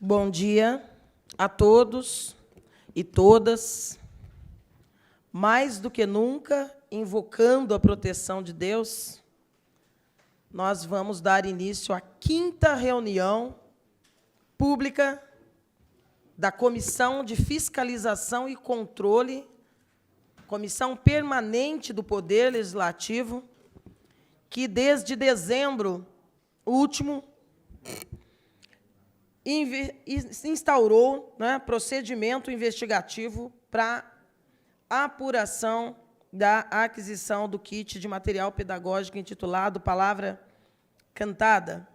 Bom dia a todos e todas. Mais do que nunca, invocando a proteção de Deus, nós vamos dar início à 5ª reunião pública da Comissão de Fiscalização e Controle, Comissão Permanente do Poder Legislativo, que desde dezembro último instaurou, procedimento investigativo para a apuração da aquisição do kit de material pedagógico intitulado Palavra Cantada,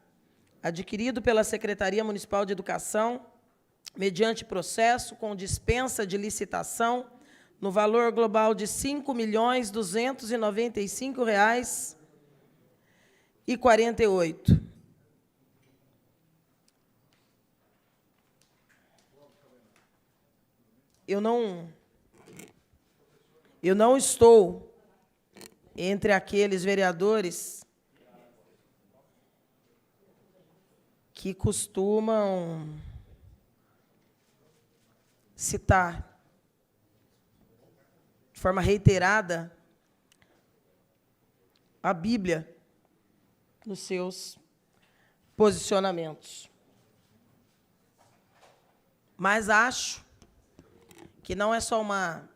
adquirido pela Secretaria Municipal de Educação, mediante processo com dispensa de licitação, no valor global de R$ 5.295,48. Eu não estou entre aqueles vereadores que costumam citar de forma reiterada a Bíblia nos seus posicionamentos. Mas acho que não é só uma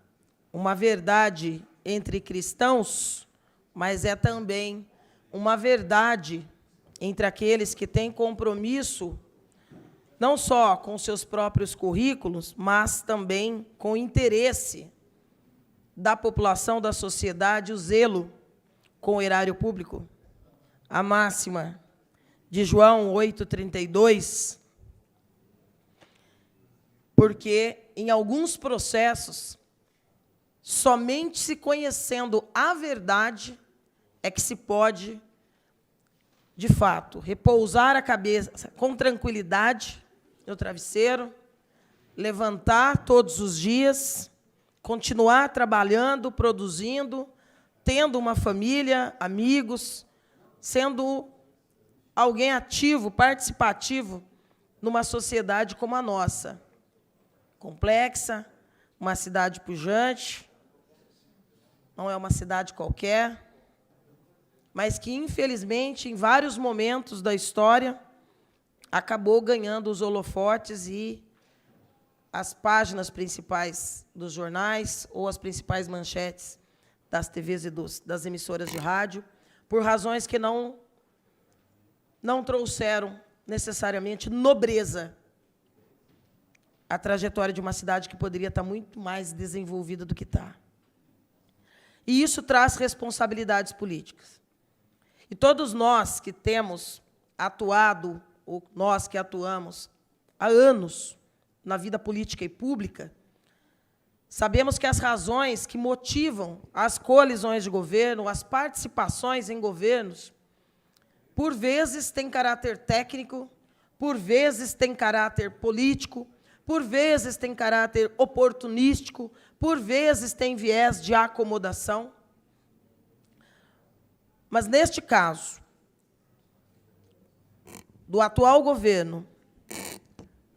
verdade entre cristãos, mas é também uma verdade entre aqueles que têm compromisso não só com seus próprios currículos, mas também com o interesse da população, da sociedade, o zelo com o erário público. A máxima de João 8,32, porque em alguns processos, somente se conhecendo a verdade é que se pode, de fato, repousar a cabeça com tranquilidade no travesseiro, levantar todos os dias, continuar trabalhando, produzindo, tendo uma família, amigos, sendo alguém ativo, participativo numa sociedade como a nossa, complexa, uma cidade pujante, não é uma cidade qualquer, mas que, infelizmente, em vários momentos da história, acabou ganhando os holofotes e as páginas principais dos jornais ou as principais manchetes das TVs e das emissoras de rádio, por razões que não trouxeram necessariamente nobreza a trajetória de uma cidade que poderia estar muito mais desenvolvida do que está. E isso traz responsabilidades políticas. E todos nós que temos atuado, ou nós que atuamos há anos na vida política e pública, sabemos que as razões que motivam as colisões de governo, as participações em governos, por vezes têm caráter técnico, por vezes têm caráter político, por vezes tem caráter oportunístico, por vezes tem viés de acomodação. Mas, neste caso, do atual governo,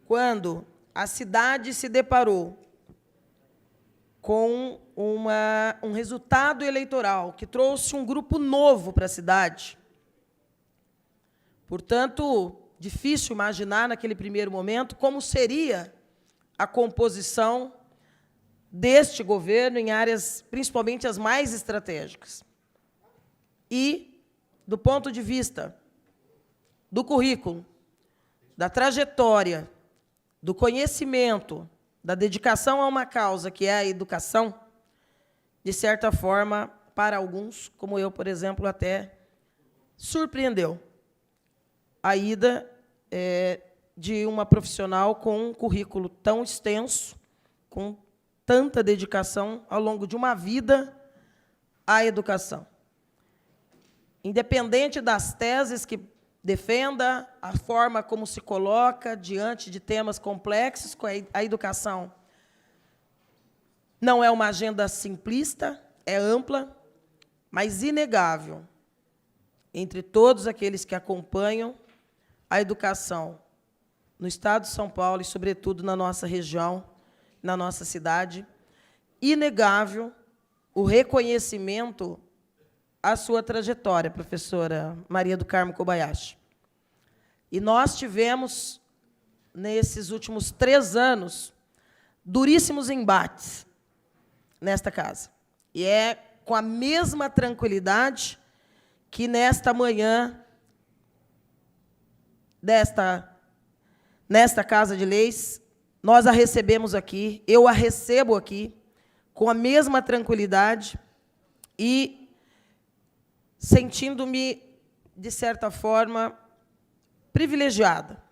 quando a cidade se deparou com um resultado eleitoral que trouxe um grupo novo para a cidade, portanto, difícil imaginar, naquele primeiro momento, como seria a composição deste governo em áreas, principalmente as mais estratégicas. E, do ponto de vista do currículo, da trajetória, do conhecimento, da dedicação a uma causa, que é a educação, de certa forma, para alguns, como eu, por exemplo, até surpreendeu a ida de uma profissional com um currículo tão extenso, com tanta dedicação ao longo de uma vida à educação. Independente das teses que defenda, a forma como se coloca diante de temas complexos, a educação não é uma agenda simplista, é ampla, mas inegável. Entre todos aqueles que acompanham, a educação no estado de São Paulo e, sobretudo, na nossa região, na nossa cidade. Inegável o reconhecimento à sua trajetória, professora Maria do Carmo Kobayashi. E nós tivemos, nesses últimos 3 anos, duríssimos embates nesta casa. E é com a mesma tranquilidade que, nesta manhã, nesta Casa de Leis, nós a recebemos aqui, eu a recebo aqui, com a mesma tranquilidade e sentindo-me, de certa forma, privilegiada.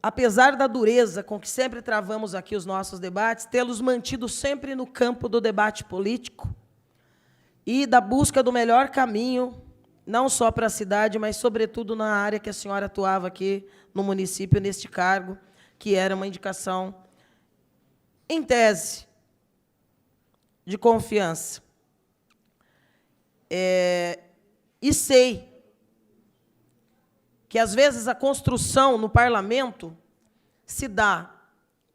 Apesar da dureza com que sempre travamos aqui os nossos debates, tê-los mantido sempre no campo do debate político e da busca do melhor caminho, não só para a cidade, mas, sobretudo, na área que a senhora atuava aqui no município, neste cargo, que era uma indicação, em tese, de confiança. E sei que, às vezes, a construção no parlamento se dá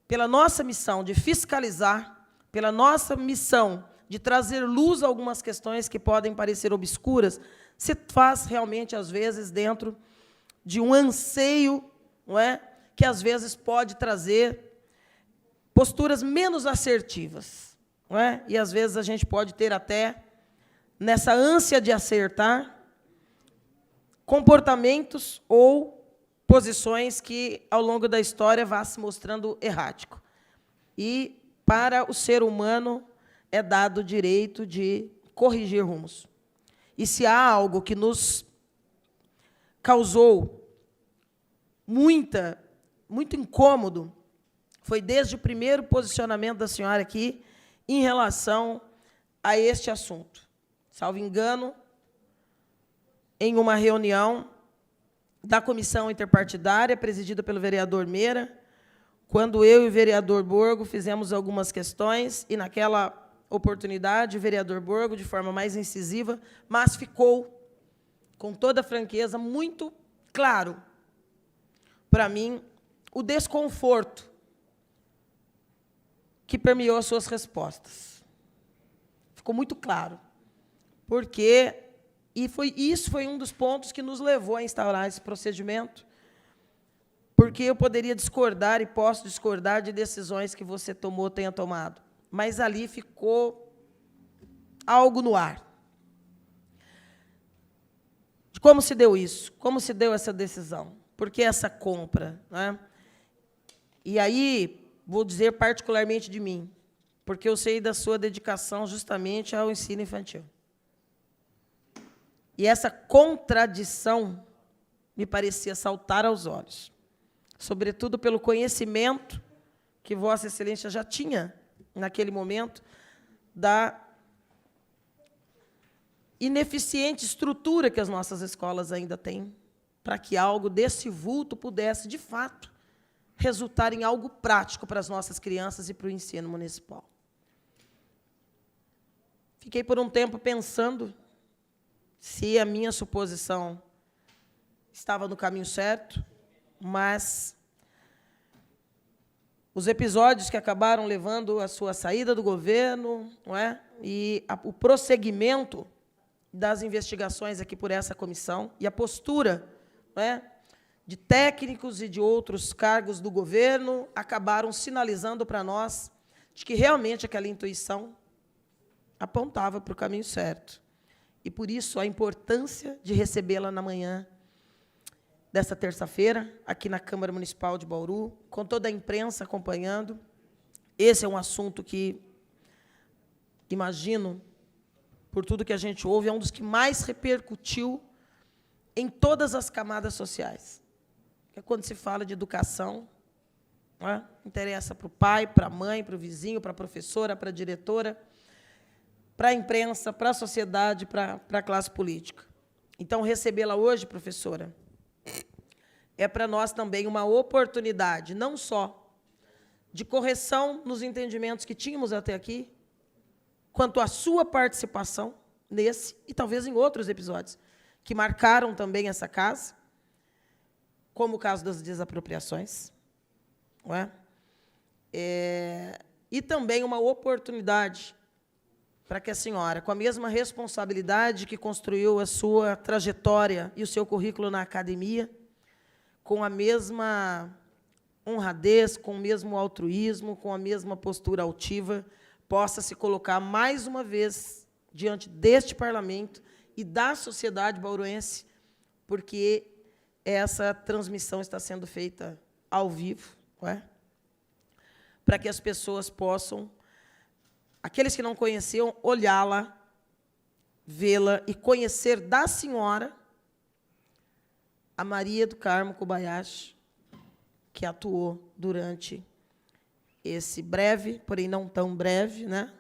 pela nossa missão de fiscalizar, pela nossa missão de trazer luz a algumas questões que podem parecer obscuras, se faz realmente, às vezes, dentro de um anseio, não é, que, às vezes, pode trazer posturas menos assertivas. Não é? E, às vezes, a gente pode ter até, nessa ânsia de acertar, comportamentos ou posições que, ao longo da história, vá se mostrando errático. E, para o ser humano, é dado o direito de corrigir rumos. E se há algo que nos causou muito incômodo, foi desde o primeiro posicionamento da senhora aqui em relação a este assunto. Salvo engano, em uma reunião da comissão interpartidária, presidida pelo vereador Meira, quando eu e o vereador Borgo fizemos algumas questões, e, naquela oportunidade, o vereador Borgo, de forma mais incisiva, mas ficou, com toda franqueza, muito claro, para mim, o desconforto que permeou as suas respostas. Ficou muito claro. Porque, isso foi um dos pontos que nos levou a instaurar esse procedimento, porque eu poderia discordar e posso discordar de decisões que você tomou, tenha tomado. Mas ali ficou algo no ar. De como se deu isso? Como se deu essa decisão? Por que essa compra? Né? E aí, vou dizer particularmente de mim, porque eu sei da sua dedicação justamente ao ensino infantil. E essa contradição me parecia saltar aos olhos, sobretudo pelo conhecimento que Vossa Excelência já tinha, naquele momento, da ineficiente estrutura que as nossas escolas ainda têm, para que algo desse vulto pudesse, de fato, resultar em algo prático para as nossas crianças e para o ensino municipal. Fiquei por um tempo pensando se a minha suposição estava no caminho certo, mas os episódios que acabaram levando à sua saída do governo, não é? E o prosseguimento das investigações aqui por essa comissão e a postura, não é, de técnicos e de outros cargos do governo acabaram sinalizando para nós de que realmente aquela intuição apontava para o caminho certo. E, por isso, a importância de recebê-la na manhã desta terça-feira, aqui na Câmara Municipal de Bauru, com toda a imprensa acompanhando. Esse é um assunto que, imagino, por tudo que a gente ouve, é um dos que mais repercutiu em todas as camadas sociais. Porque quando se fala de educação, não é? Interessa para o pai, para a mãe, para o vizinho, para a professora, para a diretora, para a imprensa, para a sociedade, para a classe política. Então, recebê-la hoje, professora, é para nós também uma oportunidade, não só de correção nos entendimentos que tínhamos até aqui, quanto à sua participação nesse e talvez em outros episódios que marcaram também essa casa, como o caso das desapropriações, não é? E também uma oportunidade para que a senhora, com a mesma responsabilidade que construiu a sua trajetória e o seu currículo na academia, com a mesma honradez, com o mesmo altruísmo, com a mesma postura altiva, possa se colocar mais uma vez diante deste parlamento e da sociedade bauruense, porque essa transmissão está sendo feita ao vivo, não é? Para que as pessoas possam, aqueles que não conheciam, olhá-la, vê-la e conhecer da senhora a Maria do Carmo Kobayashi, que atuou durante esse breve, porém não tão breve, né,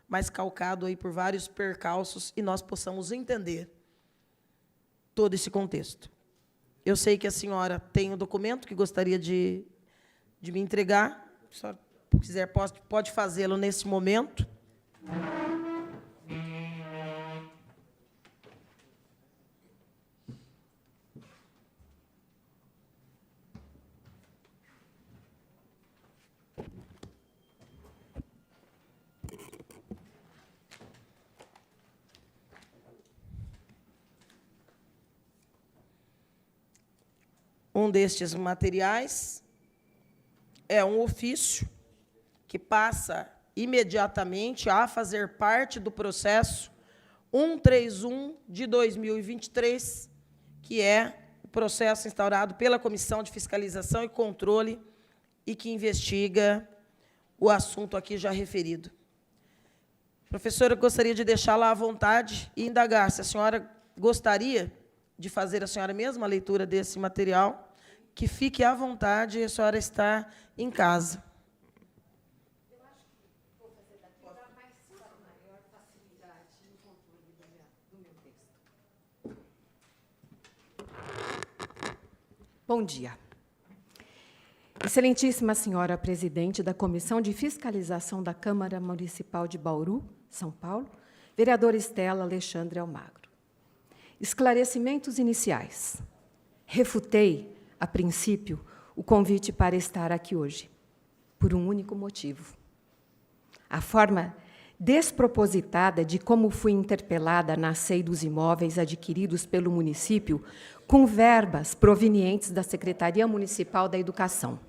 mas calcado aí por vários percalços, e nós possamos entender todo esse contexto. Eu sei que a senhora tem um documento que gostaria de me entregar. Se a senhora quiser, pode fazê-lo nesse momento. Um destes materiais é um ofício que passa imediatamente a fazer parte do processo 131 de 2023, que é o processo instaurado pela Comissão de Fiscalização e Controle e que investiga o assunto aqui já referido. Professora, eu gostaria de deixá-la à vontade e indagar se a senhora gostaria de fazer a senhora mesma a leitura desse material, que fique à vontade, a senhora está em casa. Eu acho que vou fazer daqui para mais maior facilidade no controle do meu texto. Bom dia. Excelentíssima senhora presidente da Comissão de Fiscalização da Câmara Municipal de Bauru, São Paulo, vereadora Estela Alexandre Almagro. Esclarecimentos iniciais. Refutei, a princípio, o convite para estar aqui hoje, por um único motivo. A forma despropositada de como fui interpelada na SEI dos imóveis adquiridos pelo município com verbas provenientes da Secretaria Municipal da Educação.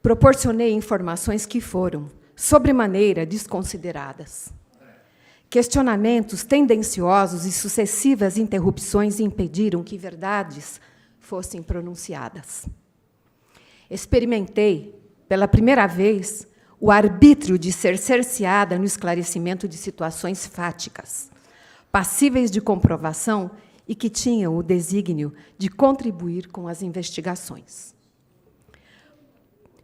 Proporcionei informações que foram, sobremaneira, desconsideradas. Questionamentos tendenciosos e sucessivas interrupções impediram que verdades fossem pronunciadas. Experimentei, pela primeira vez, o arbítrio de ser cerceada no esclarecimento de situações fáticas, passíveis de comprovação e que tinham o desígnio de contribuir com as investigações.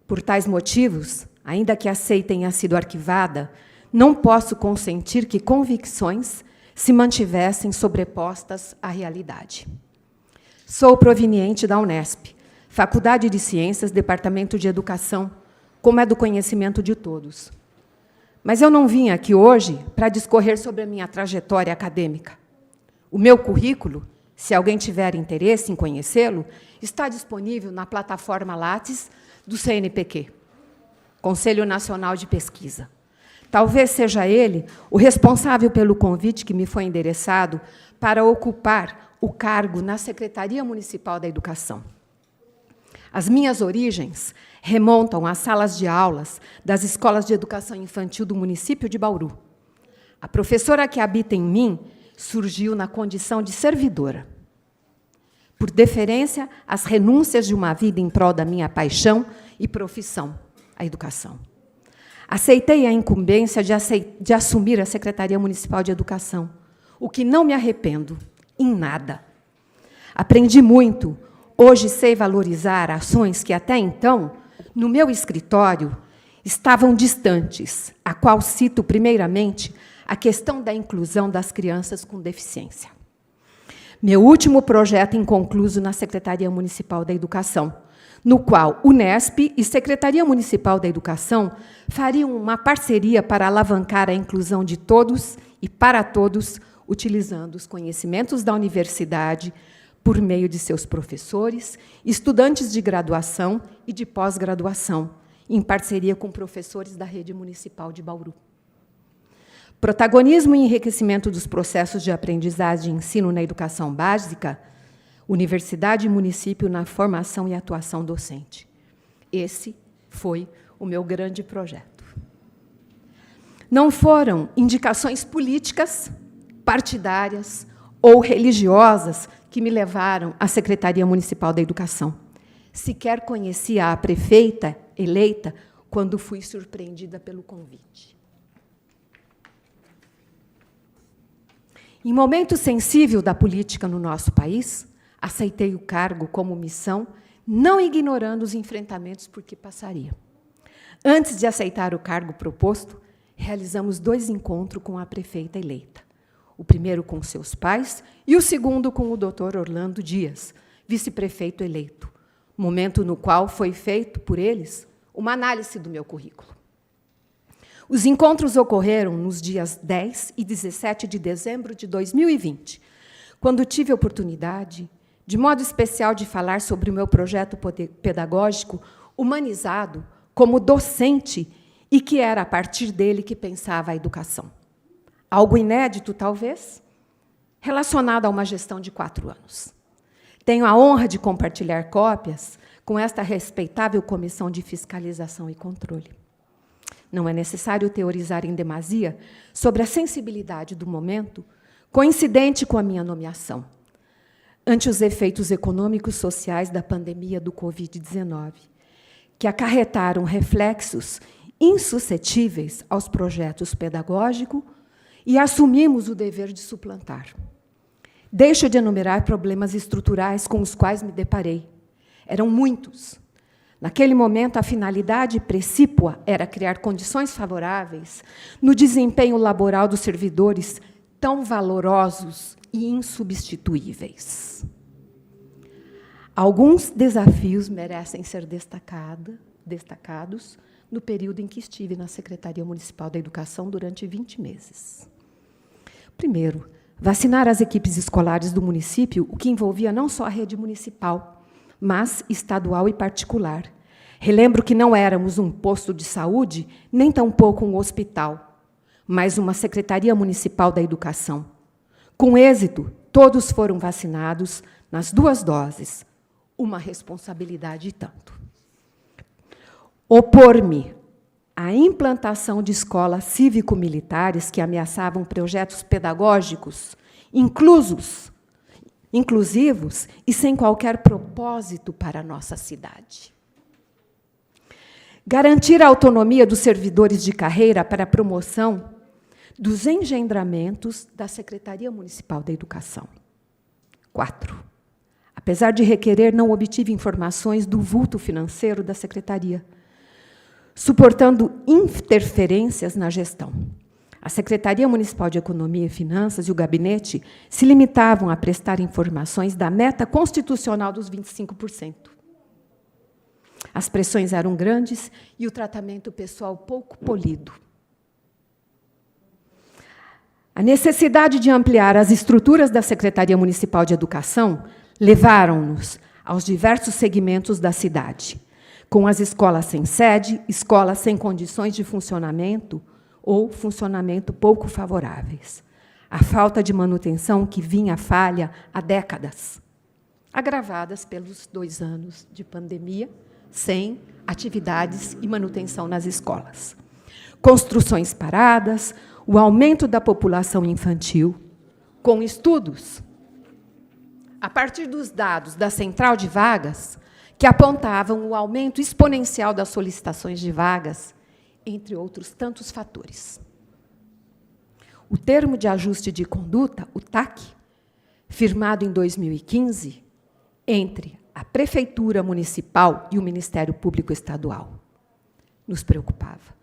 Por tais motivos, ainda que a SEI tenha sido arquivada, não posso consentir que convicções se mantivessem sobrepostas à realidade. Sou proveniente da Unesp, Faculdade de Ciências, Departamento de Educação, como é do conhecimento de todos. Mas eu não vim aqui hoje para discorrer sobre a minha trajetória acadêmica. O meu currículo, se alguém tiver interesse em conhecê-lo, está disponível na plataforma Lattes do CNPq, Conselho Nacional de Pesquisa. Talvez seja ele o responsável pelo convite que me foi endereçado para ocupar o cargo na Secretaria Municipal da Educação. As minhas origens remontam às salas de aulas das escolas de educação infantil do município de Bauru. A professora que habita em mim surgiu na condição de servidora. Por deferência às renúncias de uma vida em prol da minha paixão e profissão, a educação. Aceitei a incumbência de assumir a Secretaria Municipal de Educação, o que não me arrependo, em nada. Aprendi muito. Hoje sei valorizar ações que, até então, no meu escritório, estavam distantes, a qual cito, primeiramente, a questão da inclusão das crianças com deficiência. Meu último projeto inconcluso na Secretaria Municipal da Educação, no qual Unesp e Secretaria Municipal da Educação fariam uma parceria para alavancar a inclusão de todos e para todos, utilizando os conhecimentos da universidade, por meio de seus professores, estudantes de graduação e de pós-graduação, em parceria com professores da rede municipal de Bauru. Protagonismo e enriquecimento dos processos de aprendizagem e ensino na educação básica, universidade e município na formação e atuação docente. Esse foi o meu grande projeto. Não foram indicações políticas, partidárias ou religiosas que me levaram à Secretaria Municipal da Educação. Sequer conhecia a prefeita eleita quando fui surpreendida pelo convite. Em momento sensível da política no nosso país, aceitei o cargo como missão, não ignorando os enfrentamentos por que passaria. Antes de aceitar o cargo proposto, realizamos 2 encontros com a prefeita eleita. O primeiro com seus pais e o segundo com o Dr. Orlando Dias, vice-prefeito eleito, momento no qual foi feito por eles uma análise do meu currículo. Os encontros ocorreram nos dias 10 e 17 de dezembro de 2020, quando tive a oportunidade, de modo especial, de falar sobre o meu projeto pedagógico humanizado como docente e que era a partir dele que pensava a educação. Algo inédito, talvez, relacionado a uma gestão de 4 anos. Tenho a honra de compartilhar cópias com esta respeitável Comissão de Fiscalização e Controle. Não é necessário teorizar em demasia sobre a sensibilidade do momento, coincidente com a minha nomeação, ante os efeitos econômicos e sociais da pandemia do Covid-19, que acarretaram reflexos insuscetíveis aos projetos pedagógicos e assumimos o dever de suplantar. Deixo de enumerar problemas estruturais com os quais me deparei. Eram muitos. Naquele momento, a finalidade precípua era criar condições favoráveis no desempenho laboral dos servidores tão valorosos e insubstituíveis. Alguns desafios merecem ser destacados no período em que estive na Secretaria Municipal da Educação durante 20 meses. Primeiro, vacinar as equipes escolares do município, o que envolvia não só a rede municipal, mas estadual e particular. Relembro que não éramos um posto de saúde, nem tampouco um hospital, mas uma Secretaria Municipal da Educação. Com êxito, todos foram vacinados nas 2 doses, uma responsabilidade e tanto. Opor-me à implantação de escolas cívico-militares que ameaçavam projetos pedagógicos inclusivos e sem qualquer propósito para a nossa cidade. Garantir a autonomia dos servidores de carreira para a promoção dos engendramentos da Secretaria Municipal da Educação. 4. Apesar de requerer, não obtive informações do vulto financeiro da Secretaria, suportando interferências na gestão. A Secretaria Municipal de Economia e Finanças e o gabinete se limitavam a prestar informações da meta constitucional dos 25%. As pressões eram grandes e o tratamento pessoal pouco polido. A necessidade de ampliar as estruturas da Secretaria Municipal de Educação levaram-nos aos diversos segmentos da cidade, com as escolas sem sede, escolas sem condições de funcionamento ou funcionamento pouco favoráveis. A falta de manutenção que vinha falha há décadas, agravadas pelos 2 anos de pandemia, sem atividades e manutenção nas escolas. Construções paradas, o aumento da população infantil, com estudos, a partir dos dados da Central de Vagas, que apontavam o aumento exponencial das solicitações de vagas, entre outros tantos fatores. O termo de ajuste de conduta, o TAC, firmado em 2015, entre a Prefeitura Municipal e o Ministério Público Estadual, nos preocupava.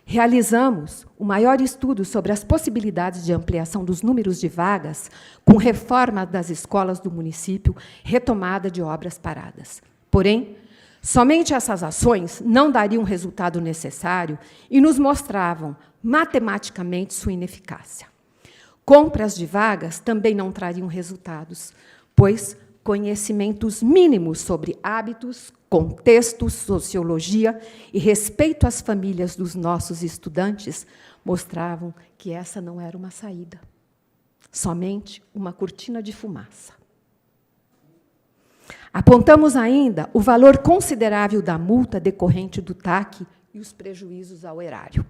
Realizamos o maior estudo sobre as possibilidades de ampliação dos números de vagas, com reforma das escolas do município, retomada de obras paradas. Porém, somente essas ações não dariam o resultado necessário e nos mostravam matematicamente sua ineficácia. Compras de vagas também não trariam resultados, pois conhecimentos mínimos sobre hábitos, contextos, sociologia e respeito às famílias dos nossos estudantes mostravam que essa não era uma saída, somente uma cortina de fumaça. Apontamos ainda o valor considerável da multa decorrente do TAC e os prejuízos ao erário.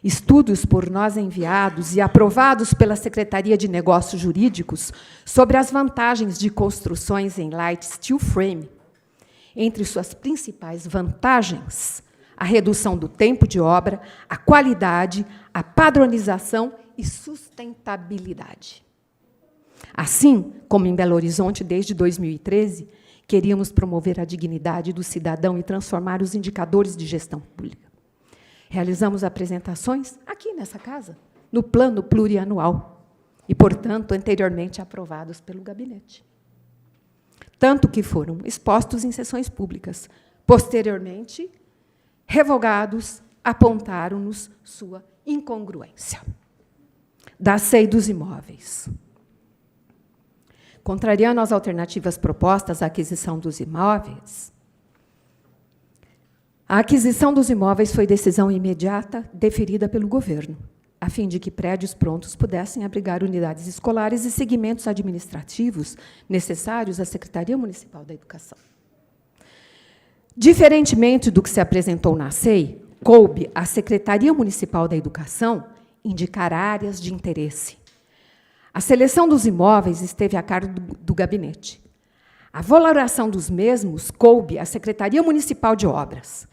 Estudos por nós enviados e aprovados pela Secretaria de Negócios Jurídicos sobre as vantagens de construções em light steel frame. Entre suas principais vantagens, a redução do tempo de obra, a qualidade, a padronização e sustentabilidade. Assim, como em Belo Horizonte desde 2013, queríamos promover a dignidade do cidadão e transformar os indicadores de gestão pública. Realizamos apresentações aqui nessa casa, no plano plurianual, e, portanto, anteriormente aprovados pelo gabinete. Tanto que foram expostos em sessões públicas. Posteriormente, revogados, apontaram-nos sua incongruência. Da SEI dos imóveis. Contrariando as alternativas propostas à aquisição dos imóveis, a aquisição dos imóveis foi decisão imediata deferida pelo governo, a fim de que prédios prontos pudessem abrigar unidades escolares e segmentos administrativos necessários à Secretaria Municipal da Educação. Diferentemente do que se apresentou na SEI, coube à Secretaria Municipal da Educação indicar áreas de interesse. A seleção dos imóveis esteve a cargo do gabinete. A valoração dos mesmos coube à Secretaria Municipal de Obras.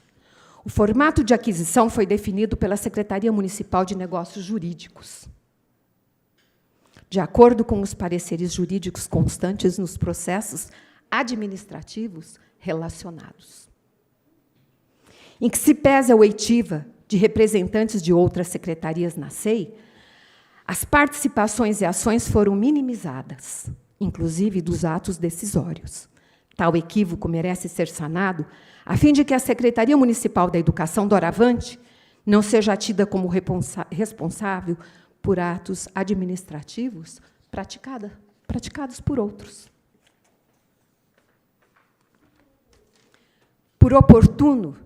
O formato de aquisição foi definido pela Secretaria Municipal de Negócios Jurídicos, de acordo com os pareceres jurídicos constantes nos processos administrativos relacionados. Em que se pese a oitiva de representantes de outras secretarias na SEI, as participações e ações foram minimizadas, inclusive dos atos decisórios. Tal equívoco merece ser sanado, a fim de que a Secretaria Municipal da Educação, doravante, não seja tida como responsável por atos administrativos praticados por outros. Por oportuno,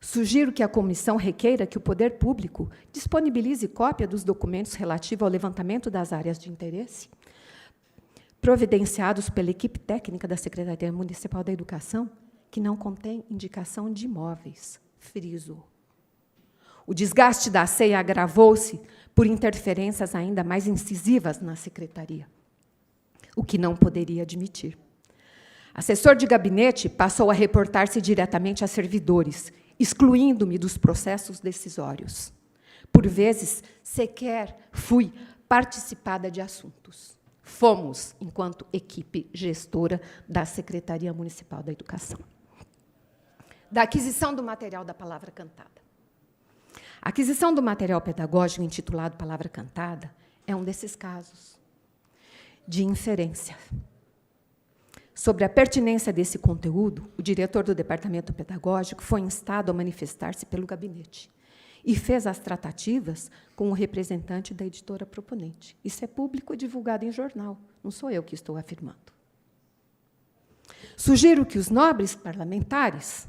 sugiro que a comissão requeira que o poder público disponibilize cópia dos documentos relativos ao levantamento das áreas de interesse, providenciados pela equipe técnica da Secretaria Municipal da Educação, que não contém indicação de imóveis, friso. O desgaste da SEI agravou-se por interferências ainda mais incisivas na secretaria, o que não poderia admitir. Assessor de gabinete passou a reportar-se diretamente a servidores, excluindo-me dos processos decisórios. Por vezes, sequer fui participada de assuntos. Fomos, enquanto equipe gestora da Secretaria Municipal da Educação. Da aquisição do material da Palavra Cantada. A aquisição do material pedagógico intitulado Palavra Cantada é um desses casos de inferência. Sobre a pertinência desse conteúdo, o diretor do Departamento Pedagógico foi instado a manifestar-se pelo gabinete e fez as tratativas com o representante da editora proponente. Isso é público e divulgado em jornal, não sou eu que estou afirmando. Sugiro que os nobres parlamentares,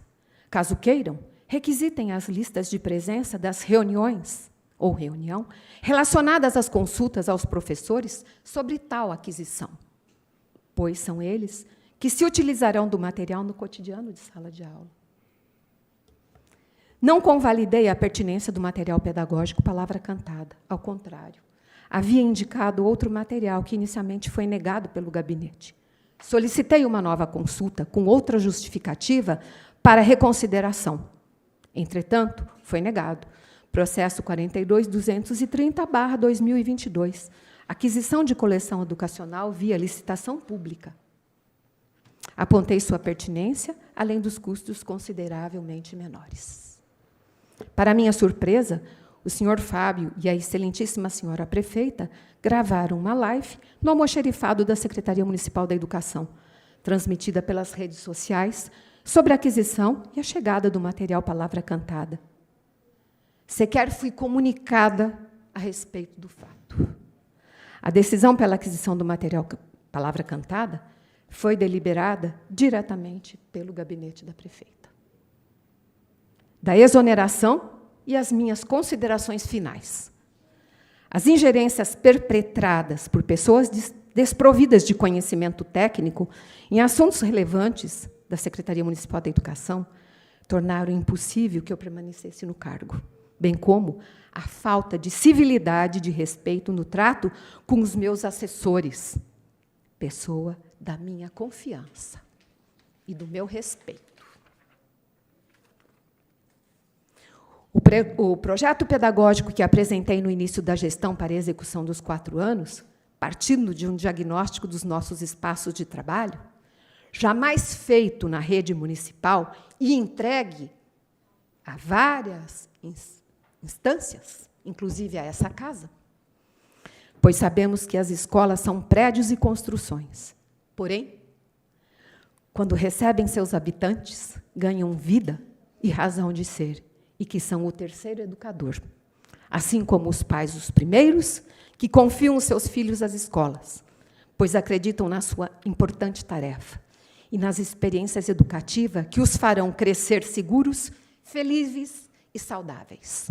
caso queiram, requisitem as listas de presença das reuniões ou reunião relacionadas às consultas aos professores sobre tal aquisição, pois são eles que se utilizarão do material no cotidiano de sala de aula. Não convalidei a pertinência do material pedagógico Palavra Cantada, ao contrário. Havia indicado outro material que inicialmente foi negado pelo gabinete. Solicitei uma nova consulta com outra justificativa para reconsideração. Entretanto, foi negado. Processo 42.230/2022. Aquisição de coleção educacional via licitação pública. Apontei sua pertinência, além dos custos consideravelmente menores. Para minha surpresa, o senhor Fábio e a excelentíssima senhora prefeita gravaram uma live no almoxerifado da Secretaria Municipal da Educação, transmitida pelas redes sociais, sobre a aquisição e a chegada do material Palavra Cantada. Sequer fui comunicada a respeito do fato. A decisão pela aquisição do material Palavra Cantada foi deliberada diretamente pelo gabinete da prefeita. Da exoneração e as minhas considerações finais. As ingerências perpetradas por pessoas desprovidas de conhecimento técnico em assuntos relevantes da Secretaria Municipal da Educação tornaram impossível que eu permanecesse no cargo, bem como a falta de civilidade e de respeito no trato com os meus assessores, pessoa da minha confiança e do meu respeito. O projeto pedagógico que apresentei no início da gestão para a execução dos 4 anos, partindo de um diagnóstico dos nossos espaços de trabalho, jamais feito na rede municipal e entregue a várias instâncias, inclusive a essa casa, pois sabemos que as escolas são prédios e construções. Porém, quando recebem seus habitantes, ganham vida e razão de ser, e que são o terceiro educador, assim como os pais os primeiros, que confiam os seus filhos às escolas, pois acreditam na sua importante tarefa e nas experiências educativas que os farão crescer seguros, felizes e saudáveis.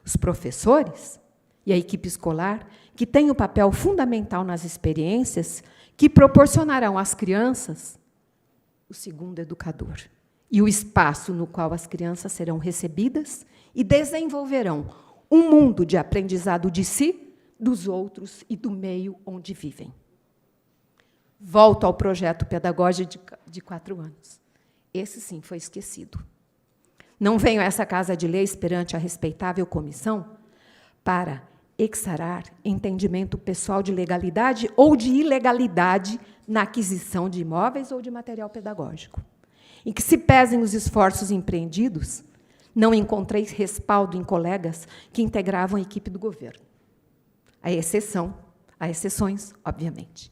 Os professores e a equipe escolar, que têm um papel fundamental nas experiências que proporcionarão às crianças o segundo educador e o espaço no qual as crianças serão recebidas e desenvolverão um mundo de aprendizado de si, dos outros e do meio onde vivem. Volto ao projeto pedagógico de 4 anos. Esse, sim, foi esquecido. Não venho a essa Casa de Leis perante a respeitável comissão para exarar entendimento pessoal de legalidade ou de ilegalidade na aquisição de imóveis ou de material pedagógico. Em que se pesem os esforços empreendidos, não encontrei respaldo em colegas que integravam a equipe do governo. Há exceções, obviamente.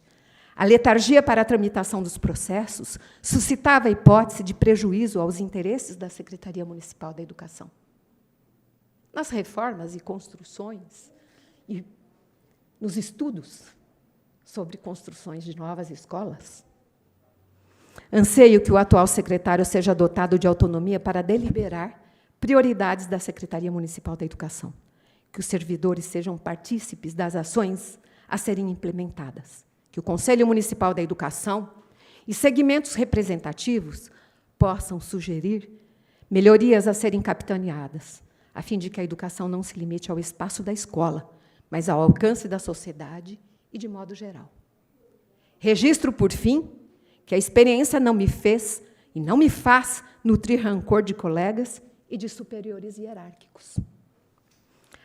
A letargia para a tramitação dos processos suscitava a hipótese de prejuízo aos interesses da Secretaria Municipal da Educação. Nas reformas e construções, e nos estudos sobre construções de novas escolas, anseio que o atual secretário seja dotado de autonomia para deliberar prioridades da Secretaria Municipal da Educação, que os servidores sejam partícipes das ações a serem implementadas, que o Conselho Municipal da Educação e segmentos representativos possam sugerir melhorias a serem capitaneadas, a fim de que a educação não se limite ao espaço da escola, mas ao alcance da sociedade e de modo geral. Registro, por fim, que a experiência não me fez e não me faz nutrir rancor de colegas e de superiores hierárquicos.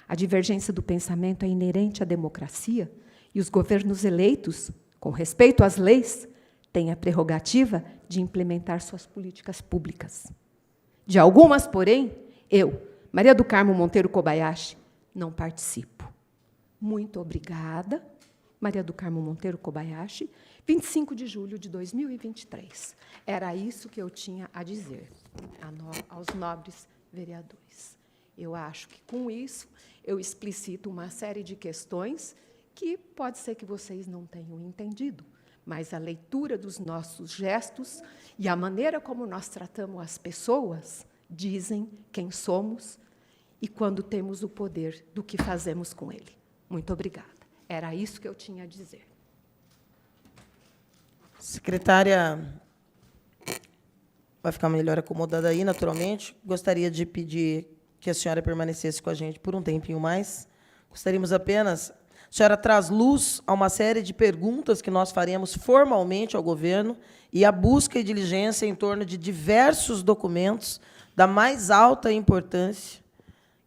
A divergência do pensamento é inerente à democracia e os governos eleitos, com respeito às leis, têm a prerrogativa de implementar suas políticas públicas. De algumas, porém, eu, Maria do Carmo Monteiro Kobayashi, não participo. Muito obrigada, Maria do Carmo Monteiro Kobayashi, 25 de julho de 2023. Era isso que eu tinha a dizer aos nobres vereadores. Eu acho que, com isso, eu explicito uma série de questões que pode ser que vocês não tenham entendido, mas a leitura dos nossos gestos e a maneira como nós tratamos as pessoas dizem quem somos e quando temos o poder do que fazemos com ele. Muito obrigada. Era isso que eu tinha a dizer. Secretária, vai ficar melhor acomodada aí, naturalmente. Gostaria de pedir que a senhora permanecesse com a gente por um tempinho mais. Gostaríamos apenas... A senhora traz luz a uma série de perguntas que nós faremos formalmente ao governo e a busca e diligência em torno de diversos documentos da mais alta importância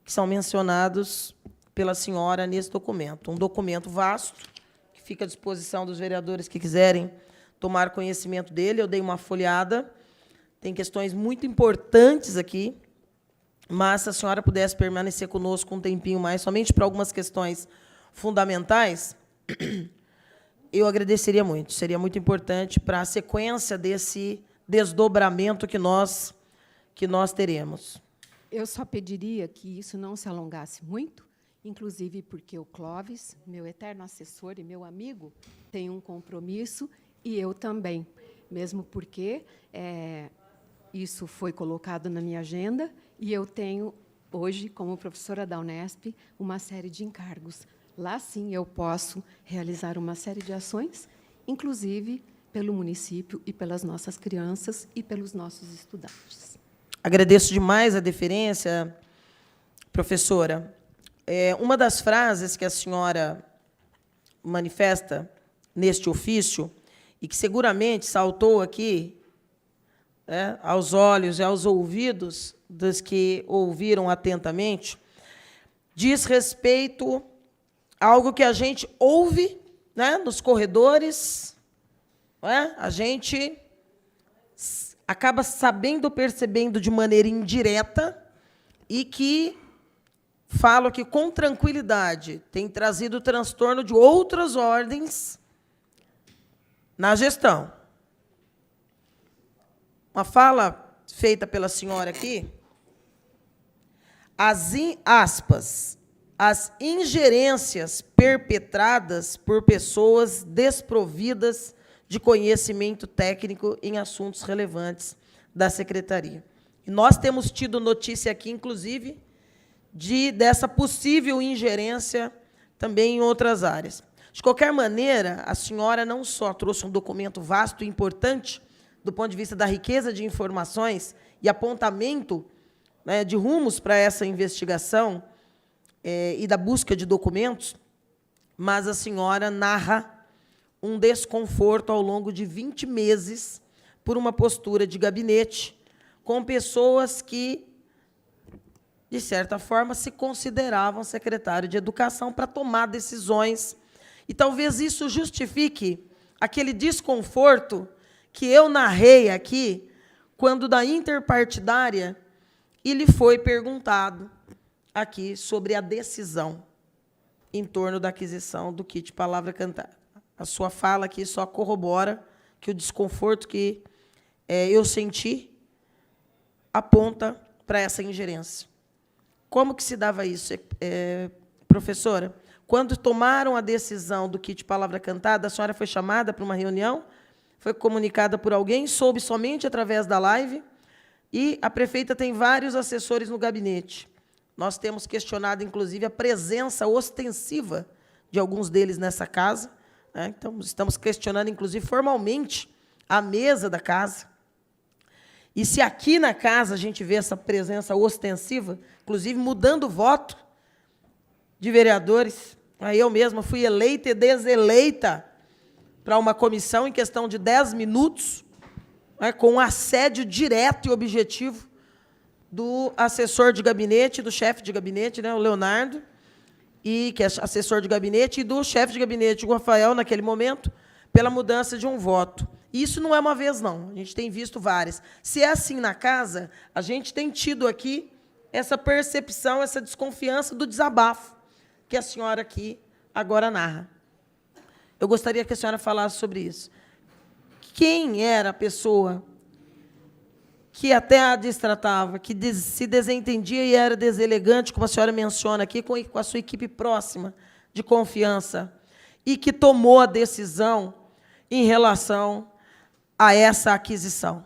que são mencionados pela senhora nesse documento. Um documento vasto, que fica à disposição dos vereadores que quiserem tomar conhecimento dele. Eu dei uma folheada, tem questões muito importantes aqui, mas se a senhora pudesse permanecer conosco um tempinho mais, somente para algumas questões fundamentais, eu agradeceria muito. Seria muito importante para a sequência desse desdobramento que nós teremos. Eu só pediria que isso não se alongasse muito, inclusive porque o Clóvis, meu eterno assessor e meu amigo, tem um compromisso E eu também, mesmo porque isso foi colocado na minha agenda e eu tenho, hoje, como professora da Unesp, uma série de encargos. Lá, sim, eu posso realizar uma série de ações, inclusive pelo município e pelas nossas crianças e pelos nossos estudantes. Agradeço demais a deferência, professora. Uma das frases que a senhora manifesta neste ofício, e que seguramente saltou aqui, aos olhos e aos ouvidos dos que ouviram atentamente, diz respeito a algo que a gente ouve, nos corredores, a gente acaba sabendo, percebendo de maneira indireta, e que, falo aqui com tranquilidade, tem trazido transtorno de outras ordens na gestão. Uma fala feita pela senhora aqui, aspas, as ingerências perpetradas por pessoas desprovidas de conhecimento técnico em assuntos relevantes da secretaria. E nós temos tido notícia aqui, inclusive, dessa possível ingerência também em outras áreas. De qualquer maneira, a senhora não só trouxe um documento vasto e importante, do ponto de vista da riqueza de informações e apontamento de rumos para essa investigação e da busca de documentos, mas a senhora narra um desconforto ao longo de 20 meses por uma postura de gabinete com pessoas que, de certa forma, se consideravam secretário de Educação para tomar decisões. E talvez isso justifique aquele desconforto que eu narrei aqui, quando, da interpartidária, e lhe foi perguntado aqui sobre a decisão em torno da aquisição do kit Palavra Cantada. A sua fala aqui só corrobora que o desconforto que eu senti aponta para essa ingerência. Como que se dava isso, professora? Quando tomaram a decisão do kit Palavra Cantada, a senhora foi chamada para uma reunião, foi comunicada por alguém, soube somente através da live, e a prefeita tem vários assessores no gabinete. Nós temos questionado, inclusive, a presença ostensiva de alguns deles nessa casa. Então, estamos questionando, inclusive, formalmente, a mesa da casa. E se aqui na casa a gente vê essa presença ostensiva, inclusive mudando o voto de vereadores, aí eu mesma fui eleita e deseleita para uma comissão em questão de 10 minutos, com um assédio direto e objetivo do assessor de gabinete, do chefe de gabinete, o Leonardo, e que é assessor de gabinete, e do chefe de gabinete, o Rafael, naquele momento, pela mudança de um voto. E isso não é uma vez, não. A gente tem visto várias. Se é assim na casa, a gente tem tido aqui essa percepção, essa desconfiança do desabafo que a senhora aqui agora narra. Eu gostaria que a senhora falasse sobre isso. Quem era a pessoa que até a destratava, que se desentendia e era deselegante, como a senhora menciona aqui, com a sua equipe próxima, de confiança, e que tomou a decisão em relação a essa aquisição?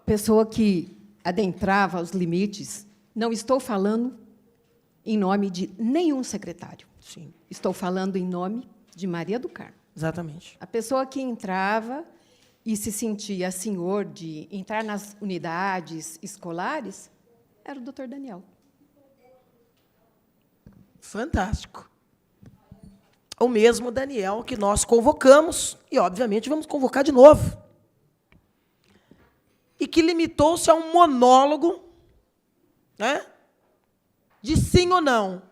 Pessoa que adentrava os limites, não estou falando em nome de nenhum secretário. Sim. Estou falando em nome de Maria do Carmo. Exatamente. A pessoa que entrava e se sentia senhor de entrar nas unidades escolares era o doutor Daniel. Fantástico. O mesmo Daniel que nós convocamos, e, obviamente, vamos convocar de novo. E que limitou-se a um monólogo, de sim ou não.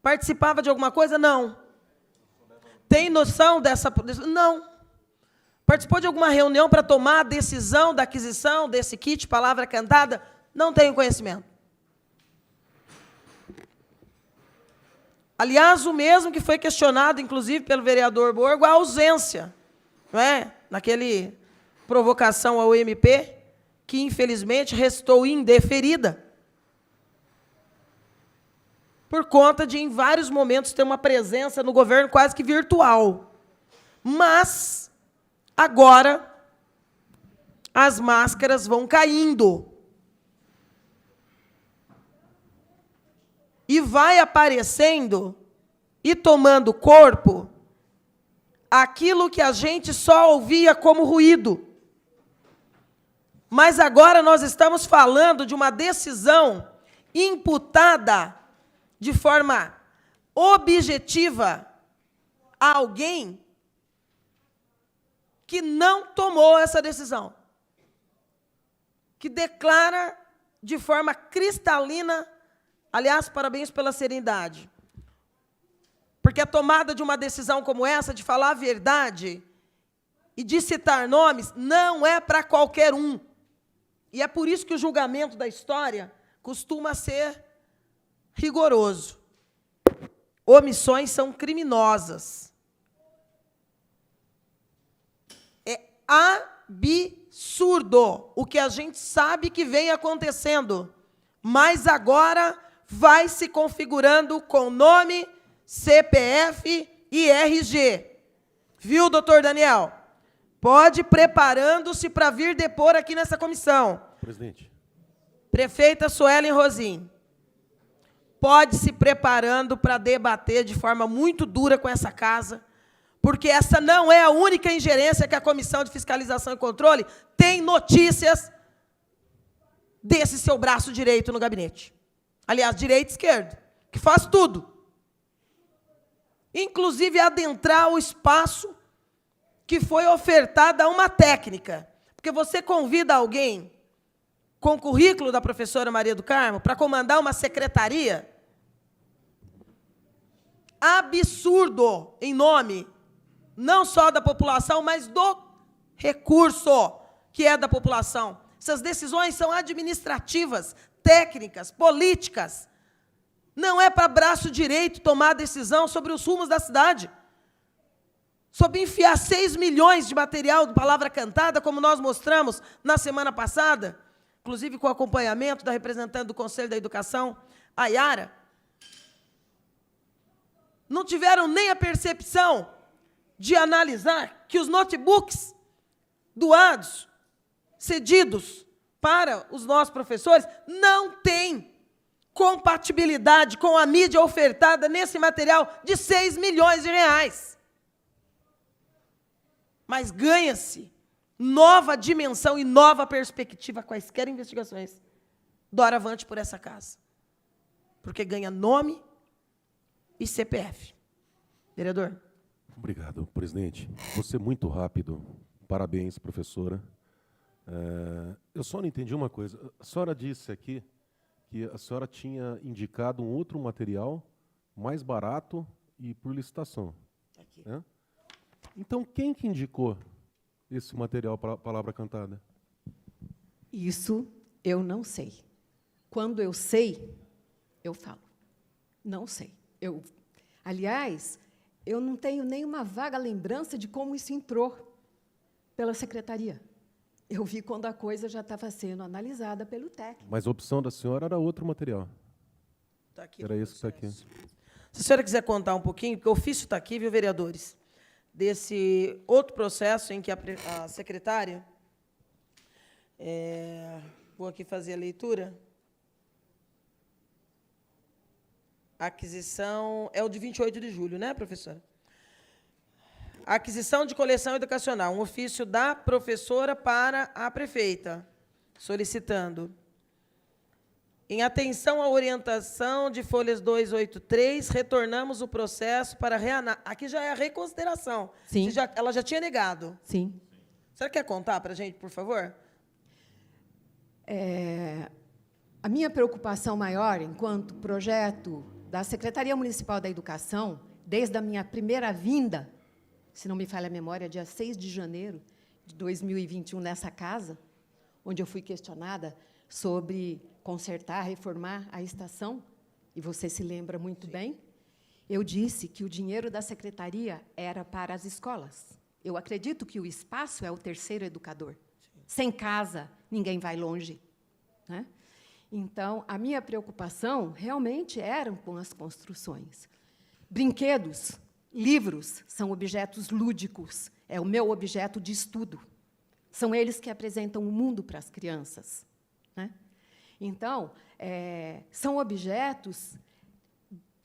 Participava de alguma coisa? Não. Tem noção dessa... Não. Participou de alguma reunião para tomar a decisão da aquisição desse kit Palavra Cantada? Não tenho conhecimento. Aliás, o mesmo que foi questionado, inclusive, pelo vereador Borgo, a ausência, naquele provocação ao MP, que, infelizmente, restou indeferida. por conta de, em vários momentos, ter uma presença no governo quase que virtual. Mas, agora, as máscaras vão caindo. E vai aparecendo e tomando corpo aquilo que a gente só ouvia como ruído. Mas agora nós estamos falando de uma decisão imputada de forma objetiva a alguém que não tomou essa decisão, que declara de forma cristalina, aliás, parabéns pela serenidade, porque a tomada de uma decisão como essa, de falar a verdade e de citar nomes, não é para qualquer um. E é por isso que o julgamento da história costuma ser rigoroso. Omissões são criminosas. É absurdo o que a gente sabe que vem acontecendo, mas agora vai se configurando com nome, CPF e RG. Viu, doutor Daniel? Pode ir preparando-se para vir depor aqui nessa comissão. Presidente. Prefeita Suelen Rosim, pode se preparando para debater de forma muito dura com essa casa, porque essa não é a única ingerência que a Comissão de Fiscalização e Controle tem notícias desse seu braço direito no gabinete. Aliás, direito e esquerdo, que faz tudo. Inclusive adentrar o espaço que foi ofertado a uma técnica. Porque você convida alguém com o currículo da professora Maria do Carmo para comandar uma secretaria, absurdo, em nome não só da população, mas do recurso que é da população. Essas decisões são administrativas, técnicas, políticas. Não é para braço direito tomar decisão sobre os rumos da cidade, sobre enfiar 6 milhões de material de palavra cantada, como nós mostramos na semana passada, inclusive com o acompanhamento da representante do Conselho da Educação, a Yara. Não tiveram nem a percepção de analisar que os notebooks doados, cedidos para os nossos professores, não têm compatibilidade com a mídia ofertada nesse material de 6 milhões de reais. Mas ganha-se nova dimensão e nova perspectiva a quaisquer investigações doravante por essa casa. Porque ganha nome e CPF. Vereador. Obrigado, presidente. Você é muito rápido. Parabéns, professora. Eu só não entendi uma coisa. A senhora disse aqui que a senhora tinha indicado um outro material mais barato e por licitação. Aqui. Né? Então, quem que indicou esse material para a palavra cantada? Isso eu não sei. Quando eu sei, eu falo. Não sei. Aliás, eu não tenho nenhuma vaga lembrança de como isso entrou pela secretaria. Eu vi quando a coisa já estava sendo analisada pelo técnico. Mas a opção da senhora era outro material. Tá aqui Era esse que está aqui. Se a senhora quiser contar um pouquinho, porque o ofício está aqui, viu, vereadores, desse outro processo em que a secretária, vou aqui fazer a leitura, a aquisição, é o de 28 de julho, né, professora? A aquisição de coleção educacional, um ofício da professora para a prefeita, solicitando, em atenção à orientação de folhas 283, retornamos o processo para reanálise. Aqui já é a reconsideração. Sim. Ela já tinha negado. Sim. A senhora quer contar para a gente, por favor? A minha preocupação maior, enquanto projeto da Secretaria Municipal da Educação, desde a minha primeira vinda, se não me falha a memória, dia 6 de janeiro de 2021, nessa casa, onde eu fui questionada sobre consertar, reformar a estação, e você se lembra muito bem, eu disse que o dinheiro da secretaria era para as escolas. Eu acredito que o espaço é o terceiro educador. Sem casa, ninguém vai longe. Né? Então, a minha preocupação realmente era com as construções. Brinquedos, livros são objetos lúdicos, é o meu objeto de estudo. São eles que apresentam o mundo para as crianças, né? Então, são objetos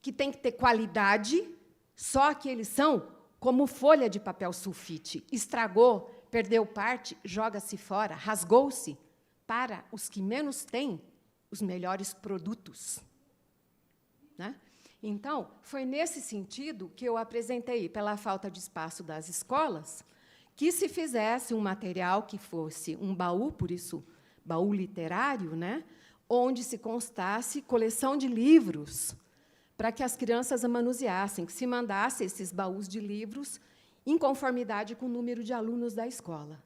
que têm que ter qualidade, só que eles são como folha de papel sulfite. Estragou, perdeu parte, joga-se fora, rasgou-se, para os que menos têm os melhores produtos, né? Então, foi nesse sentido que eu apresentei, pela falta de espaço das escolas, que se fizesse um material que fosse um baú, por isso, baú literário, né, onde se constasse coleção de livros, para que as crianças a manuseassem, que se mandasse esses baús de livros em conformidade com o número de alunos da escola.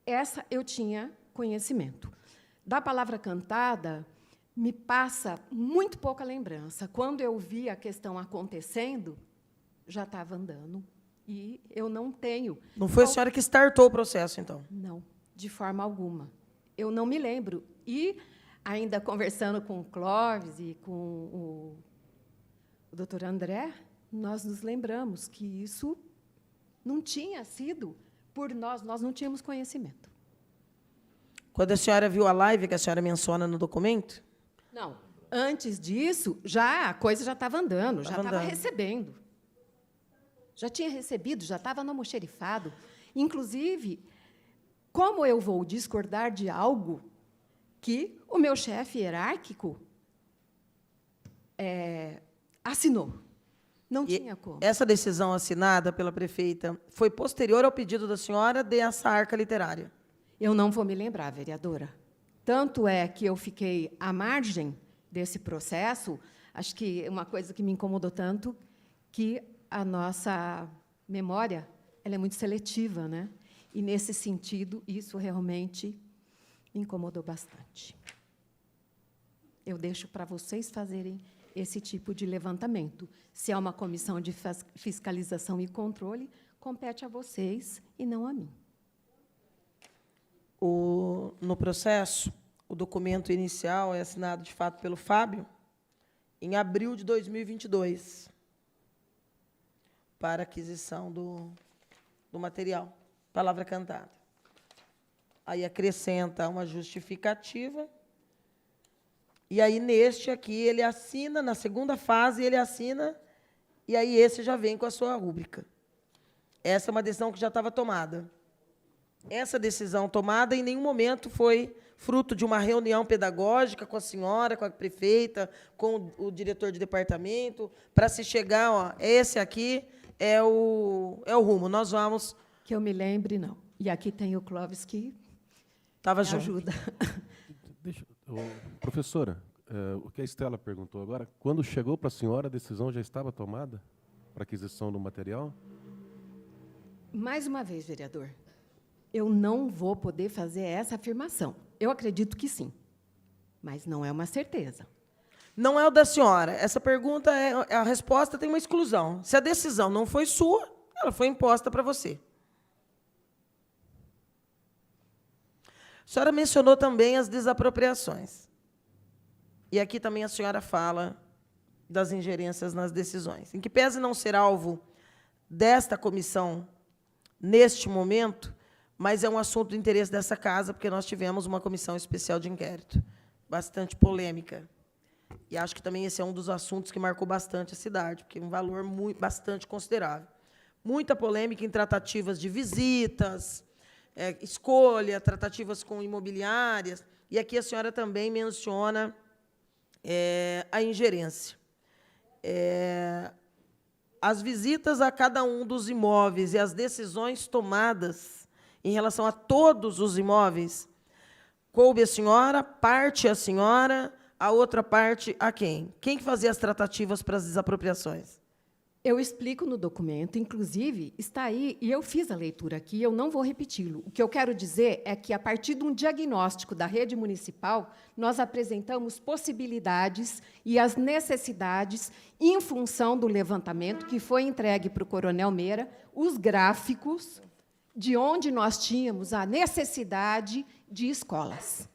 Essa eu tinha conhecimento. Da palavra cantada, me passa muito pouca lembrança. Quando eu vi a questão acontecendo, já estava andando, e eu não tenho... Não foi a senhora que startou o processo, então? Não, de forma alguma. Eu não me lembro. E, ainda conversando com o Clóvis e com o doutor André, nós nos lembramos que isso não tinha sido por nós não tínhamos conhecimento. Quando a senhora viu a live que a senhora menciona no documento? Não. Antes disso, a coisa já estava andando, já estava recebendo. Já tinha recebido, já estava no almoxerifado. Inclusive, como eu vou discordar de algo que o meu chefe hierárquico assinou? Não tinha como. Essa decisão assinada pela prefeita foi posterior ao pedido da senhora dessa arca literária? Eu não vou me lembrar, vereadora. Tanto é que eu fiquei à margem desse processo, acho que uma coisa que me incomodou tanto, que a nossa memória ela é muito seletiva, né? E, nesse sentido, isso realmente me incomodou bastante. Eu deixo para vocês fazerem esse tipo de levantamento. Se é uma comissão de fiscalização e controle, compete a vocês e não a mim. No processo, o documento inicial é assinado, de fato, pelo Fábio, em abril de 2022, para aquisição do material, palavra cantada. Aí acrescenta uma justificativa, e aí, neste aqui, ele assina, na segunda fase, ele assina, e aí esse já vem com a sua rúbrica. Essa é uma decisão que já estava tomada. Essa decisão tomada em nenhum momento foi fruto de uma reunião pedagógica com a senhora, com a prefeita, com o diretor de departamento, para se chegar, ó, esse aqui é o rumo, nós vamos... Que eu me lembre, não. E aqui tem o Clóvis que Tava me ajuda. Professora, o que a Estela perguntou agora, quando chegou para a senhora, a decisão já estava tomada para aquisição do material? Mais uma vez, vereador, eu não vou poder fazer essa afirmação. Eu acredito que sim, mas não é uma certeza. Não é o da senhora. Essa pergunta, a resposta tem uma exclusão. Se a decisão não foi sua, ela foi imposta para você. A senhora mencionou também as desapropriações. E aqui também a senhora fala das ingerências nas decisões. Em que pese não ser alvo desta comissão neste momento, mas é um assunto de interesse dessa casa, porque nós tivemos uma comissão especial de inquérito, bastante polêmica. E acho que também esse é um dos assuntos que marcou bastante a cidade, porque é um valor bastante considerável. Muita polêmica em tratativas de visitas, escolha, tratativas com imobiliárias, e aqui a senhora também menciona a ingerência. As visitas a cada um dos imóveis e as decisões tomadas em relação a todos os imóveis, coube a senhora, parte a senhora, a outra parte a quem? Quem que fazia as tratativas para as desapropriações? Eu explico no documento, inclusive, está aí, e eu fiz a leitura aqui, eu não vou repeti-lo. O que eu quero dizer é que, a partir de um diagnóstico da rede municipal, nós apresentamos possibilidades e as necessidades em função do levantamento que foi entregue para o Coronel Meira, os gráficos de onde nós tínhamos a necessidade de escolas.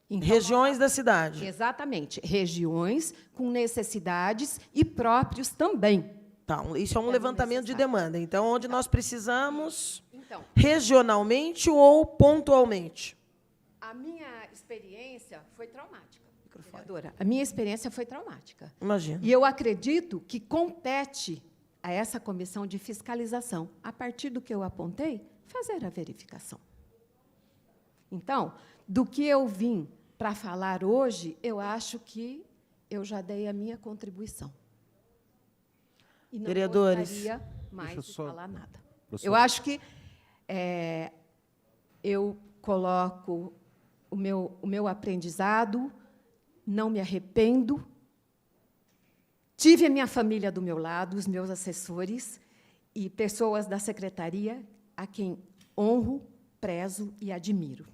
Então, Regiões da cidade. exatamente, regiões com necessidades e próprios também. Tá, isso é um É levantamento de necessário. demanda. Então, onde nós precisamos, Então, regionalmente ou pontualmente? a minha experiência foi traumática, vereadora. A minha experiência foi traumática. Imagina. E eu acredito que compete a essa comissão de fiscalização, a partir do que eu apontei, fazer a verificação. Então, do que eu vim para falar hoje, eu acho que eu já dei a minha contribuição. E não Vereadores, gostaria mais deixa eu de só- falar nada. Professor- Eu acho que eu coloco o meu aprendizado, não me arrependo. Tive a minha família do meu lado, os meus assessores e pessoas da secretaria a quem honro, prezo e admiro.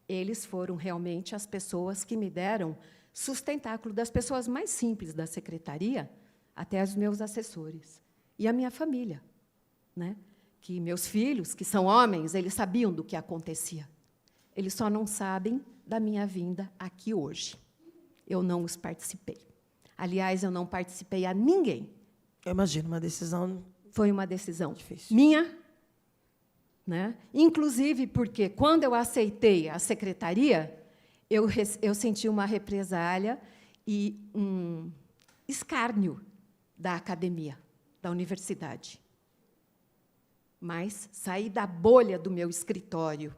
Eles foram realmente as pessoas que me deram sustentáculo, das pessoas mais simples da secretaria até os meus assessores. E a minha família, né? Que meus filhos, que são homens, eles sabiam do que acontecia. Eles só não sabem da minha vinda aqui hoje. Eu não os participei. Aliás, eu não participei a ninguém. Eu imagino, uma decisão Foi uma decisão difícil. minha, né? Inclusive porque, quando eu aceitei a secretaria, eu senti uma represália e um escárnio da academia, da universidade. Mas sair da bolha do meu escritório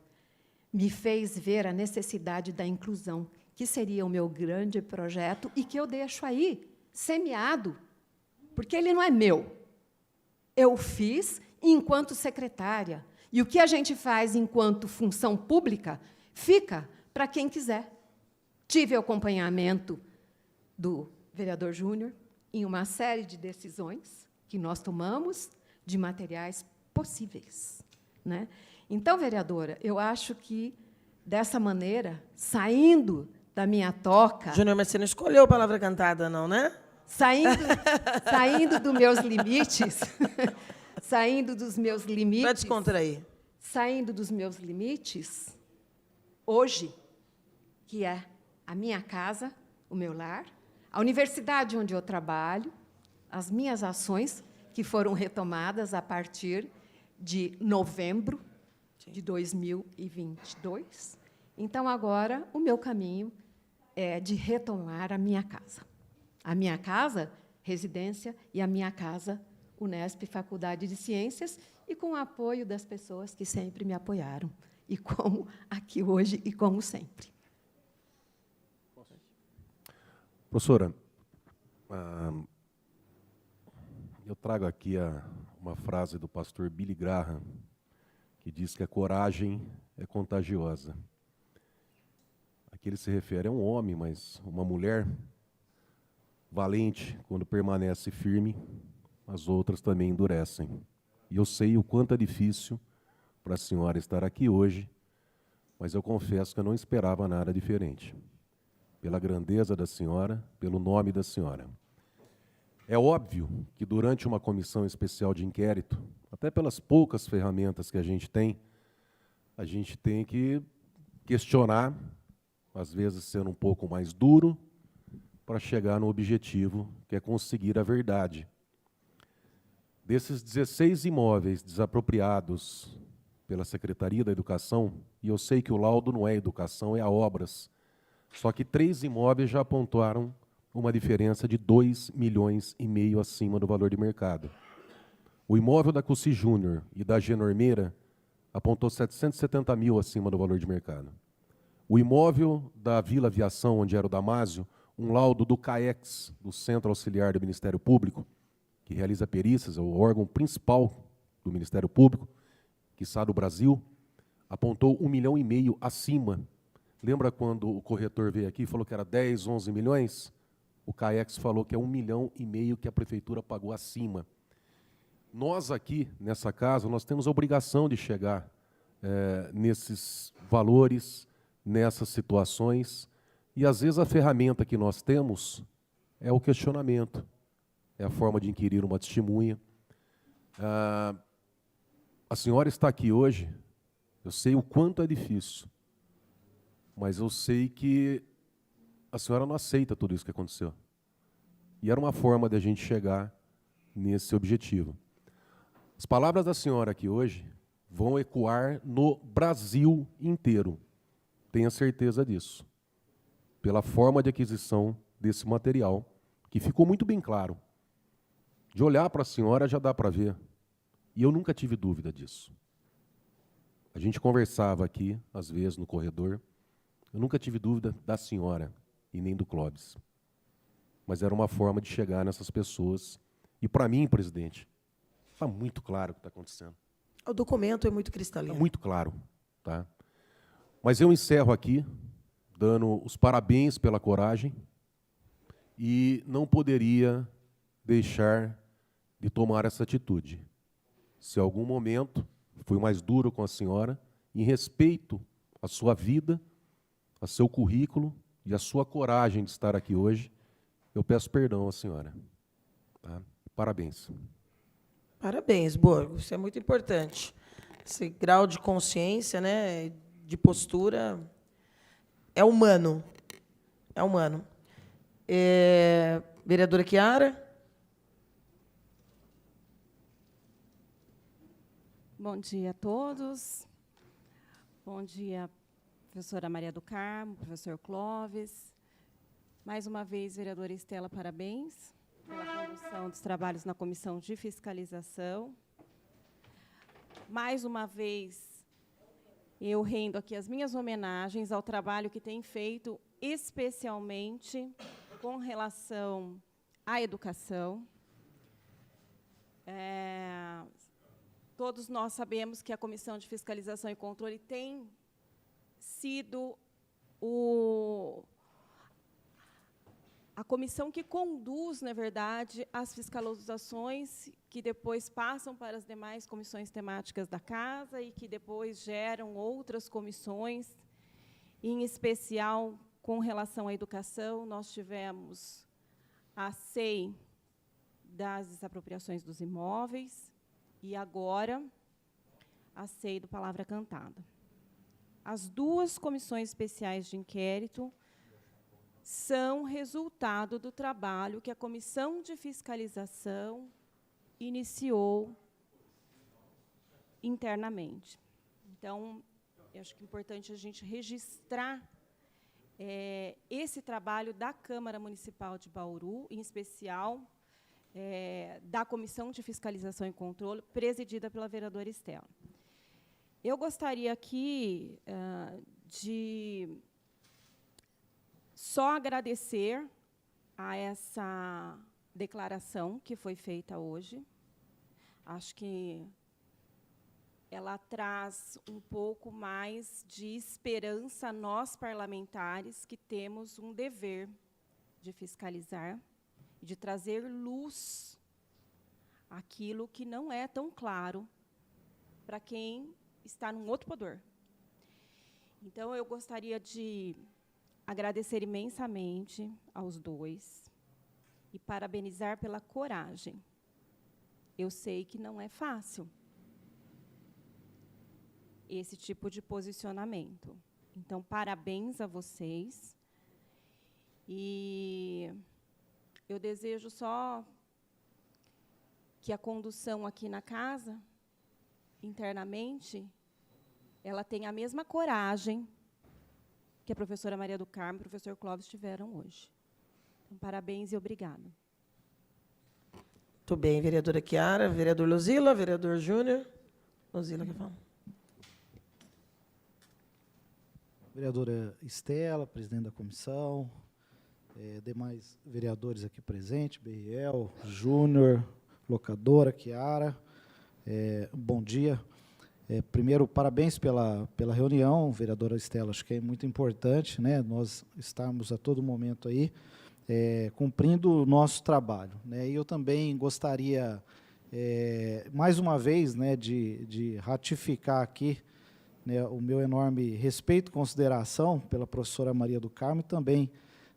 me fez ver a necessidade da inclusão, que seria o meu grande projeto e que eu deixo aí, semeado, porque ele não é meu. Eu fiz enquanto secretária. E o que a gente faz enquanto função pública fica para quem quiser. Tive o acompanhamento do vereador Júnior em uma série de decisões que nós tomamos de materiais possíveis, né? Então, vereadora, eu acho que, dessa maneira, saindo da minha toca, Júnior, mas você não escolheu a palavra cantada, não, né? saindo dos meus limites, saindo dos meus Para limites, descontrair. saindo dos meus limites, hoje, que é a minha casa, o meu lar, a universidade onde eu trabalho, as minhas ações, que foram retomadas a partir de novembro de 2022. Então, agora, o meu caminho é de retomar a minha casa. A minha casa, residência, e a minha casa, Unesp, Faculdade de Ciências, e com o apoio das pessoas que sempre me apoiaram, e como aqui hoje e como sempre. Professora, eu trago aqui uma frase do pastor Billy Graham, que diz que a coragem é contagiosa. Aqui ele se refere a um homem, mas uma mulher valente, quando permanece firme, as outras também endurecem. E eu sei o quanto é difícil para a senhora estar aqui hoje, mas eu confesso que eu não esperava nada diferente. Pela grandeza da senhora, pelo nome da senhora. É óbvio que durante uma comissão especial de inquérito, até pelas poucas ferramentas que a gente tem que questionar, às vezes sendo um pouco mais duro, para chegar no objetivo, que é conseguir a verdade. Desses 16 imóveis desapropriados pela Secretaria da Educação, e eu sei que o laudo não é educação, é a obras, só que 3 imóveis já apontaram uma diferença de 2,5 milhões acima do valor de mercado. O imóvel da Cussi Júnior e da Genormeira apontou 770 mil acima do valor de mercado. O imóvel da Vila Aviação, onde era o Damásio, um laudo do CAEX, do Centro Auxiliar do Ministério Público, que realiza perícias, é o órgão principal do Ministério Público, quiçá do Brasil, apontou 1,5 milhão acima. Lembra quando o corretor veio aqui e falou que era 10, 11 milhões? O CAEX falou que é 1,5 milhão que a prefeitura pagou acima. Nós aqui, nessa casa, nós temos a obrigação de chegar nesses valores, nessas situações, e às vezes a ferramenta que nós temos é o questionamento, é a forma de inquirir uma testemunha. A senhora está aqui hoje, eu sei o quanto é difícil, mas eu sei que a senhora não aceita tudo isso que aconteceu. E era uma forma de a gente chegar nesse objetivo. As palavras da senhora aqui hoje vão ecoar no Brasil inteiro. Tenha certeza disso. Pela forma de aquisição desse material, que ficou muito bem claro. De olhar para a senhora já dá para ver. E eu nunca tive dúvida disso. A gente conversava aqui, às vezes, no corredor. Eu nunca tive dúvida da senhora e nem do Clóvis. Mas era uma forma de chegar nessas pessoas. E, para mim, presidente, está muito claro o que está acontecendo. O documento é muito cristalino. Está muito claro. Tá? Mas eu encerro aqui, dando os parabéns pela coragem, e não poderia deixar de tomar essa atitude. Se em algum momento fui mais duro com a senhora, em respeito à sua vida, ao seu currículo e à sua coragem de estar aqui hoje, eu peço perdão à senhora. Tá? Parabéns. Parabéns, Borgo. Isso é muito importante. Esse grau de consciência, né, de postura, é humano. É humano. Vereadora Chiara? Bom dia a todos. Bom dia, professora Maria do Carmo, professor Clóvis. Mais uma vez, vereadora Estela, parabéns pela condução dos trabalhos na Comissão de Fiscalização. Mais uma vez, eu rendo aqui as minhas homenagens ao trabalho que tem feito, especialmente com relação à educação. Todos nós sabemos que a Comissão de Fiscalização e Controle tem sido a comissão que conduz, na verdade, as fiscalizações que depois passam para as demais comissões temáticas da Casa e que depois geram outras comissões, em especial com relação à educação. Nós tivemos a SEI das desapropriações dos imóveis, e agora a SEI do Palavra Cantada. As duas comissões especiais de inquérito são resultado do trabalho que a Comissão de Fiscalização iniciou internamente. Então, eu acho que é importante a gente registrar esse trabalho da Câmara Municipal de Bauru, em especial da Comissão de Fiscalização e Controle, presidida pela vereadora Estela. Eu gostaria aqui de só agradecer a essa declaração que foi feita hoje. Acho que ela traz um pouco mais de esperança a nós, parlamentares, que temos um dever de fiscalizar, de trazer luz àquilo que não é tão claro para quem está num outro poder. Então, eu gostaria de agradecer imensamente aos dois e parabenizar pela coragem. Eu sei que não é fácil esse tipo de posicionamento. Então, parabéns a vocês. E eu desejo só que a condução aqui na casa, internamente, ela tenha a mesma coragem que a professora Maria do Carmo e o professor Clóvis tiveram hoje. Então, parabéns e obrigada. Muito bem, vereadora Chiara, vereador Luzila, vereador Júnior. Luzila, quer falar? Vereadora Estela, presidente da comissão, demais vereadores aqui presentes, Beriel, Júnior, locadora, Chiara, bom dia. Primeiro, parabéns pela reunião, vereadora Estela, acho que é muito importante, né, nós estarmos a todo momento aí cumprindo o nosso trabalho, né, e eu também gostaria, mais uma vez, né, de ratificar aqui, né, o meu enorme respeito e consideração pela professora Maria do Carmo e também,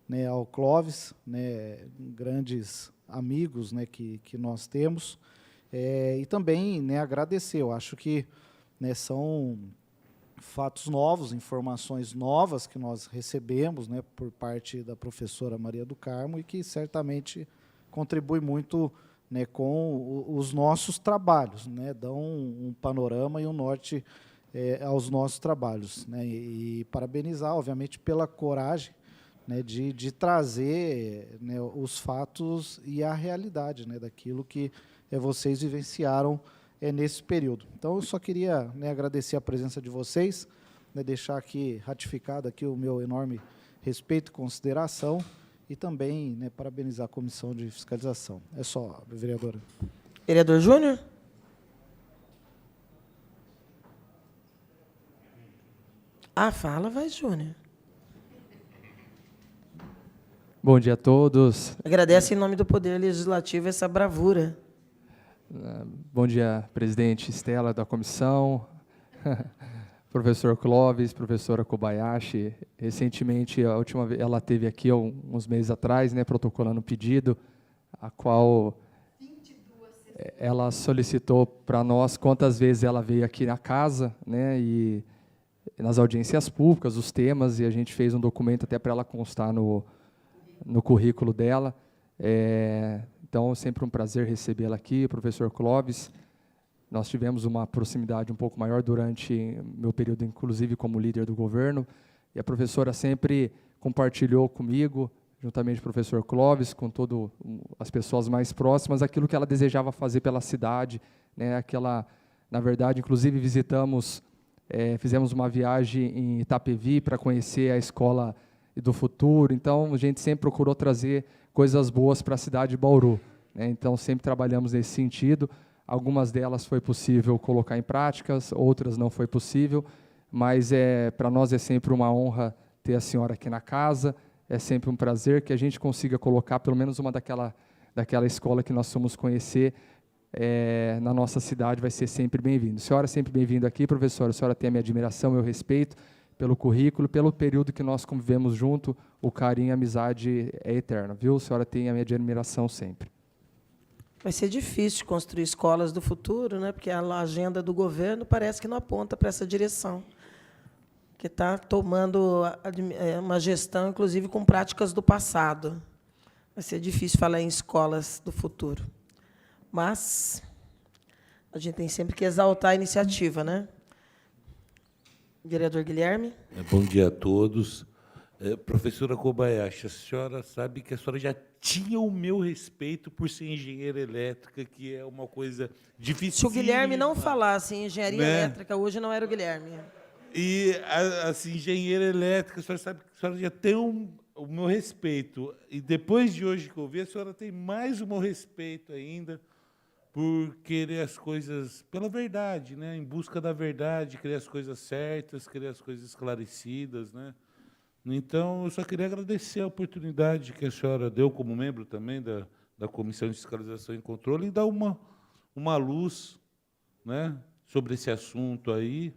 né, ao Clóvis, né, grandes amigos, né, que nós temos, e também, né, agradecer. Eu acho que, né, fatos novos, informações novas que nós recebemos, né, por parte da professora Maria do Carmo, e que certamente contribui muito, né, com os nossos trabalhos, né, dão um panorama e um norte aos nossos trabalhos, né, e parabenizar, obviamente, pela coragem, né, de trazer, né, os fatos e a realidade, né, daquilo que vocês vivenciaram nesse período. Então, eu só queria, né, agradecer a presença de vocês, né, deixar aqui ratificado aqui o meu enorme respeito e consideração, e também, né, parabenizar a Comissão de Fiscalização. É só, vereadora. Vereador Júnior? Fala, vai, Júnior. Bom dia a todos. Agradece em nome do Poder Legislativo essa bravura. Bom dia, presidente Estela da comissão, professor Clóvis, professora Kobayashi. Recentemente, a última vez, ela esteve aqui uns meses atrás, né, protocolando um pedido, a qual ela solicitou para nós quantas vezes ela veio aqui na casa, né, e nas audiências públicas, os temas, e a gente fez um documento até para ela constar no currículo dela. Então, é sempre um prazer recebê-la aqui, professor Clóvis. Nós tivemos uma proximidade um pouco maior durante meu período, inclusive, como líder do governo, e a professora sempre compartilhou comigo, juntamente com o professor Clóvis, com todas as pessoas mais próximas, aquilo que ela desejava fazer pela cidade, né, na verdade, inclusive, fizemos uma viagem em Itapevi para conhecer a escola do futuro. Então, a gente sempre procurou trazer coisas boas para a cidade de Bauru, né? Então, sempre trabalhamos nesse sentido. Algumas delas foi possível colocar em práticas, outras não foi possível, mas para nós é sempre uma honra ter a senhora aqui na casa, é sempre um prazer que a gente consiga colocar pelo menos uma daquela escola que nós fomos conhecer na nossa cidade, vai ser sempre bem-vindo. A senhora é sempre bem-vinda aqui, professora, a senhora tem a minha admiração, meu respeito pelo currículo, pelo período que nós convivemos junto, o carinho e a amizade é eterna, viu? A senhora tem a minha admiração sempre. Vai ser difícil construir escolas do futuro, né? Porque a agenda do governo parece que não aponta para essa direção, que está tomando uma gestão, inclusive, com práticas do passado. Vai ser difícil falar em escolas do futuro. Mas a gente tem sempre que exaltar a iniciativa, né? Vereador Guilherme. Bom dia a todos. Professora Kobayashi, a senhora sabe que a senhora já tinha o meu respeito por ser engenheira elétrica, que é uma coisa difícil. Se o Guilherme não falasse em engenharia elétrica, hoje não era o Guilherme. E, assim, engenheira elétrica, a senhora sabe que a senhora já tem o meu respeito. E depois de hoje que eu vi, a senhora tem mais o meu respeito ainda, por querer as coisas pela verdade, né? Em busca da verdade, querer as coisas certas, querer as coisas esclarecidas, né? Então, eu só queria agradecer a oportunidade que a senhora deu como membro também da Comissão de Fiscalização e Controle e dar uma luz, né, sobre esse assunto aí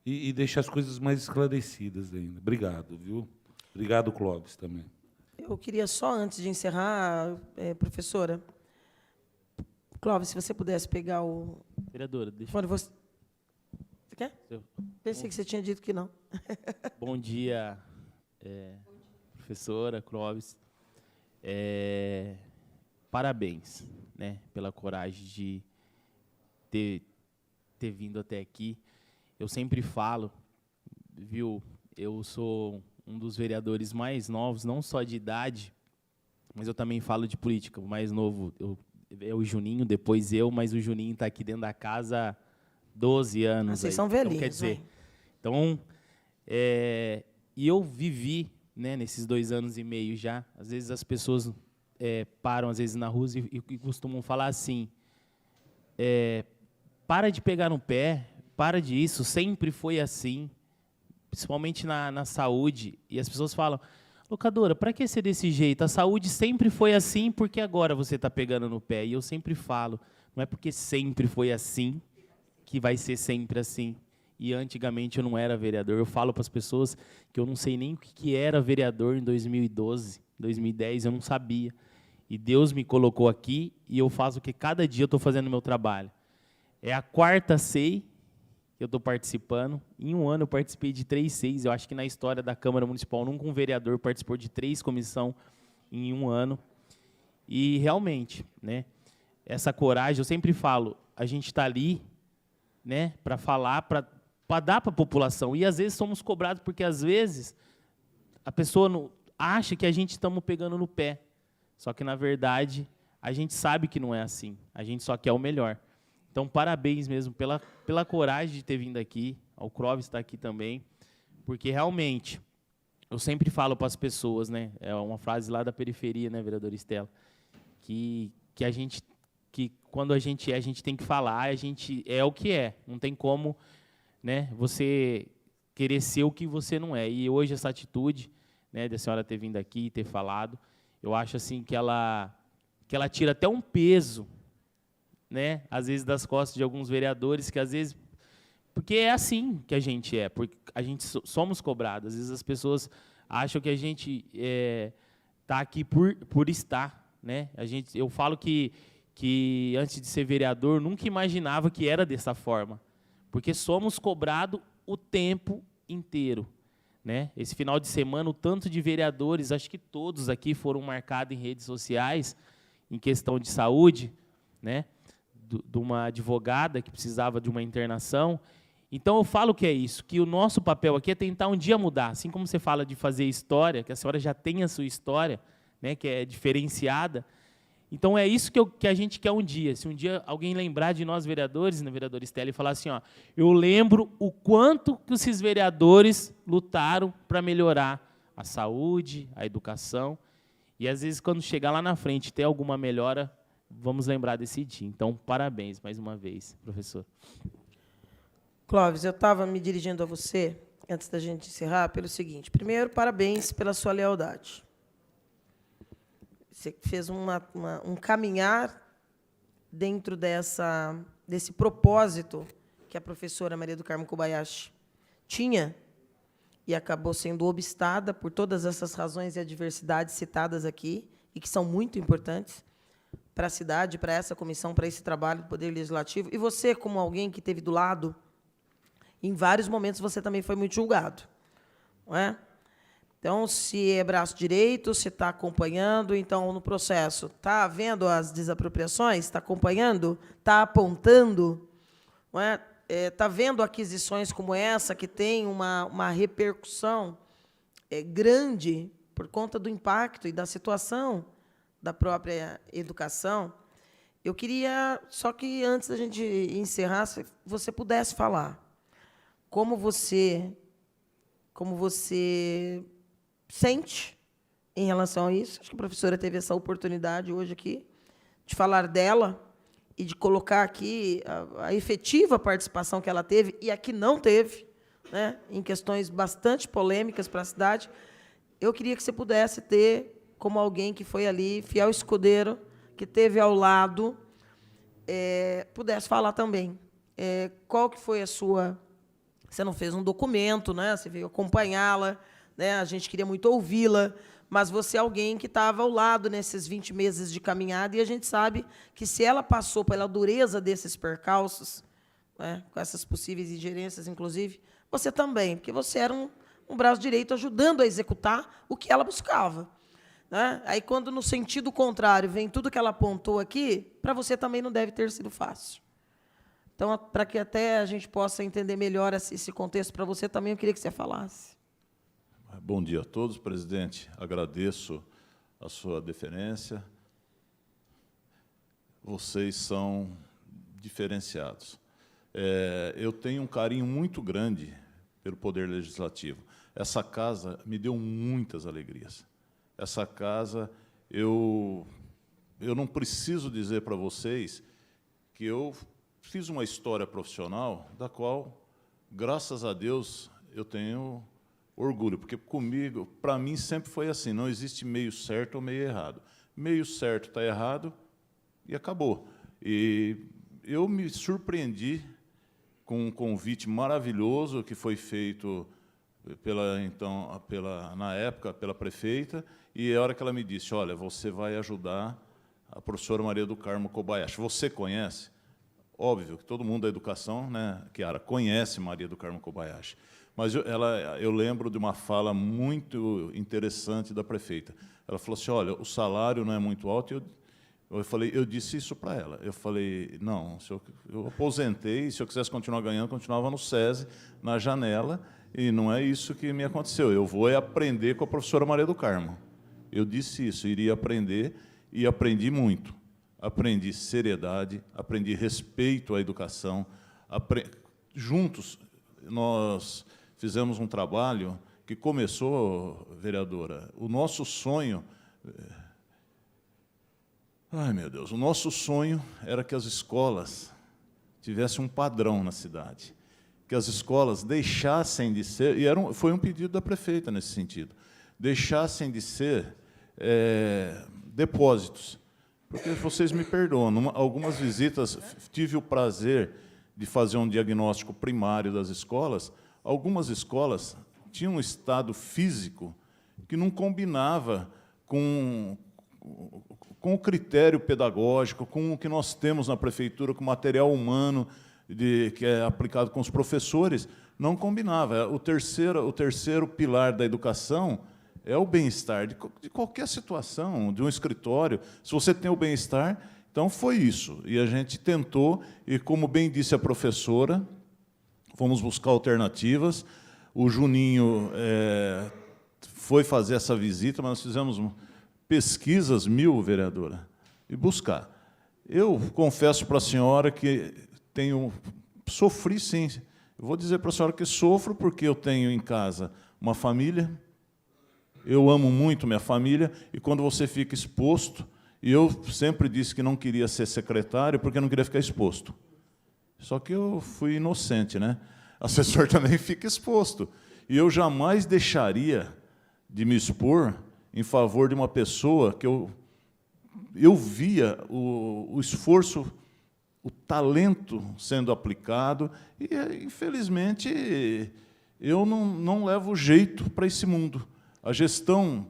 e deixar as coisas mais esclarecidas ainda. Obrigado, viu? Obrigado, Clóvis, também. Eu queria só, antes de encerrar, professora, Clóvis, se você pudesse pegar o... Vereadora, deixa eu... Você quer? eu... Pensei que você tinha dito que não. Bom dia, professora Clóvis. Parabéns, né, pela coragem de ter vindo até aqui. Eu sempre falo, viu, eu sou um dos vereadores mais novos, não só de idade, mas eu também falo de política. O mais novo é o Juninho, depois eu, mas o Juninho está aqui dentro da casa há 12 anos. Vocês são velhinhos. Então, quer dizer, então, e eu vivi, né, nesses 2 anos e meio já, às vezes as pessoas param, às vezes, na rua e costumam falar assim, para de pegar no pé, para de isso, sempre foi assim, principalmente na saúde, e as pessoas falam, locadora, para que ser desse jeito? A saúde sempre foi assim, porque agora você está pegando no pé. E eu sempre falo, não é porque sempre foi assim que vai ser sempre assim. E antigamente eu não era vereador. Eu falo para as pessoas que eu não sei nem o que era vereador em 2012, 2010, eu não sabia. E Deus me colocou aqui e eu faço o que cada dia eu estou fazendo o meu trabalho. É a quarta CEI que eu estou participando. Em um ano eu participei de 3, 6. Eu acho que na história da Câmara Municipal nunca um vereador participou de 3 comissões em um ano. E realmente, né, essa coragem, eu sempre falo, a gente está ali, né, para falar, para dar para a população. E às vezes somos cobrados porque às vezes a pessoa não, acha que a gente estamos pegando no pé. Só que na verdade a gente sabe que não é assim. A gente só quer o melhor. Então, parabéns mesmo pela coragem de ter vindo aqui. O Clóvis está aqui também. Porque, realmente, eu sempre falo para as pessoas, né? É uma frase lá da periferia, né, vereadora Estela? Que quando a gente tem que falar, a gente é o que é. Não tem como, né, você querer ser o que você não é. E hoje essa atitude, né, da senhora ter vindo aqui e ter falado, eu acho assim que ela tira até um peso, né, às vezes das costas de alguns vereadores, que às vezes, porque é assim que a gente é, porque a gente somos cobrados. Às vezes as pessoas acham que a gente está aqui por estar, né? Eu falo que antes de ser vereador nunca imaginava que era dessa forma, porque somos cobrados o tempo inteiro, né? Esse final de semana, o tanto de vereadores, acho que todos aqui foram marcados em redes sociais, em questão de saúde, né? De uma advogada que precisava de uma internação. Então, eu falo que é isso, que o nosso papel aqui é tentar um dia mudar. Assim como você fala de fazer história, que a senhora já tem a sua história, né, que é diferenciada. Então, é isso que a gente quer um dia. Se um dia alguém lembrar de nós, vereadores, na vereadora Estela, e falar assim, ó, eu lembro o quanto que esses vereadores lutaram para melhorar a saúde, a educação. E, às vezes, quando chegar lá na frente e ter alguma melhora, vamos lembrar desse dia. Então, parabéns mais uma vez, professor. Clóvis, eu estava me dirigindo a você, antes da gente encerrar, pelo seguinte. Primeiro, parabéns pela sua lealdade. Você fez um caminhar dentro desse propósito que a professora Maria do Carmo Kobayashi tinha e acabou sendo obstada por todas essas razões e adversidades citadas aqui, e que são muito importantes para a cidade, para essa comissão, para esse trabalho do Poder Legislativo. E você, como alguém que esteve do lado, em vários momentos você também foi muito julgado, não é? Então, se é braço direito, se está acompanhando, então, no processo, está vendo as desapropriações, está acompanhando, está apontando, não é? Está vendo aquisições como essa, que tem uma repercussão grande por conta do impacto e da situação da própria educação. Eu queria, só que antes da gente encerrar, se você pudesse falar como você sente em relação a isso. Acho que a professora teve essa oportunidade hoje aqui de falar dela e de colocar aqui a efetiva participação que ela teve e a que não teve, né, em questões bastante polêmicas para a cidade. Eu queria que você pudesse ter, como alguém que foi ali, fiel escudeiro, que teve ao lado, pudesse falar também. Qual que foi a sua... Você não fez um documento, né? Você veio acompanhá-la, né? A gente queria muito ouvi-la, mas você é alguém que estava ao lado nesses 20 meses de caminhada, e a gente sabe que, se ela passou pela dureza desses percalços, né, com essas possíveis ingerências, inclusive, você também, porque você era um braço direito ajudando a executar o que ela buscava, né? Aí, quando, no sentido contrário, vem tudo que ela apontou aqui, para você também não deve ter sido fácil. Então, para que até a gente possa entender melhor esse contexto para você também, eu queria que você falasse. Bom dia a todos, presidente. Agradeço a sua deferência. Vocês são diferenciados. Eu tenho um carinho muito grande pelo Poder Legislativo. Essa casa me deu muitas alegrias. Essa casa, eu não preciso dizer para vocês que eu fiz uma história profissional da qual, graças a Deus, eu tenho orgulho, porque comigo, para mim, sempre foi assim, não existe meio certo ou meio errado. Meio certo está errado e acabou. E eu me surpreendi com um convite maravilhoso que foi feito na época, pela prefeita, e a hora que ela me disse, olha, você vai ajudar a professora Maria do Carmo Kobayashi. Você conhece? Óbvio que todo mundo da educação, né, Chiara, conhece Maria do Carmo Kobayashi. Mas eu lembro de uma fala muito interessante da prefeita. Ela falou assim, olha, o salário não é muito alto. Eu disse isso para ela. Eu falei, não, eu aposentei, se eu quisesse continuar ganhando, continuava no SESI, na janela, e não é isso que me aconteceu. Eu vou aprender com a professora Maria do Carmo. Eu disse isso, iria aprender, e aprendi muito. Aprendi seriedade, aprendi respeito à educação. Juntos, nós fizemos um trabalho que começou, vereadora, o nosso sonho... Ai, meu Deus, o nosso sonho era que as escolas tivessem um padrão na cidade, que as escolas deixassem de ser, e foi um pedido da prefeita nesse sentido, deixassem de ser depósitos. Porque vocês me perdoam, algumas visitas, tive o prazer de fazer um diagnóstico primário das escolas. Algumas escolas tinham um estado físico que não combinava com o critério pedagógico, com o que nós temos na prefeitura, com o material humano que é aplicado com os professores, não combinava. O terceiro pilar da educação é o bem-estar de qualquer situação, de um escritório. Se você tem o bem-estar, então foi isso. E a gente tentou, e como bem disse a professora, fomos buscar alternativas. O Juninho foi fazer essa visita, mas nós fizemos pesquisas 1000, vereadora, e buscar. Eu confesso para a senhora que sofri, sim. Eu vou dizer para a senhora que sofro porque eu tenho em casa uma família, eu amo muito minha família, e quando você fica exposto, e eu sempre disse que não queria ser secretário porque não queria ficar exposto. Só que eu fui inocente, né? Assessor também fica exposto. E eu jamais deixaria de me expor em favor de uma pessoa que eu via o esforço, o talento sendo aplicado, e, infelizmente, eu não levo jeito para esse mundo. A gestão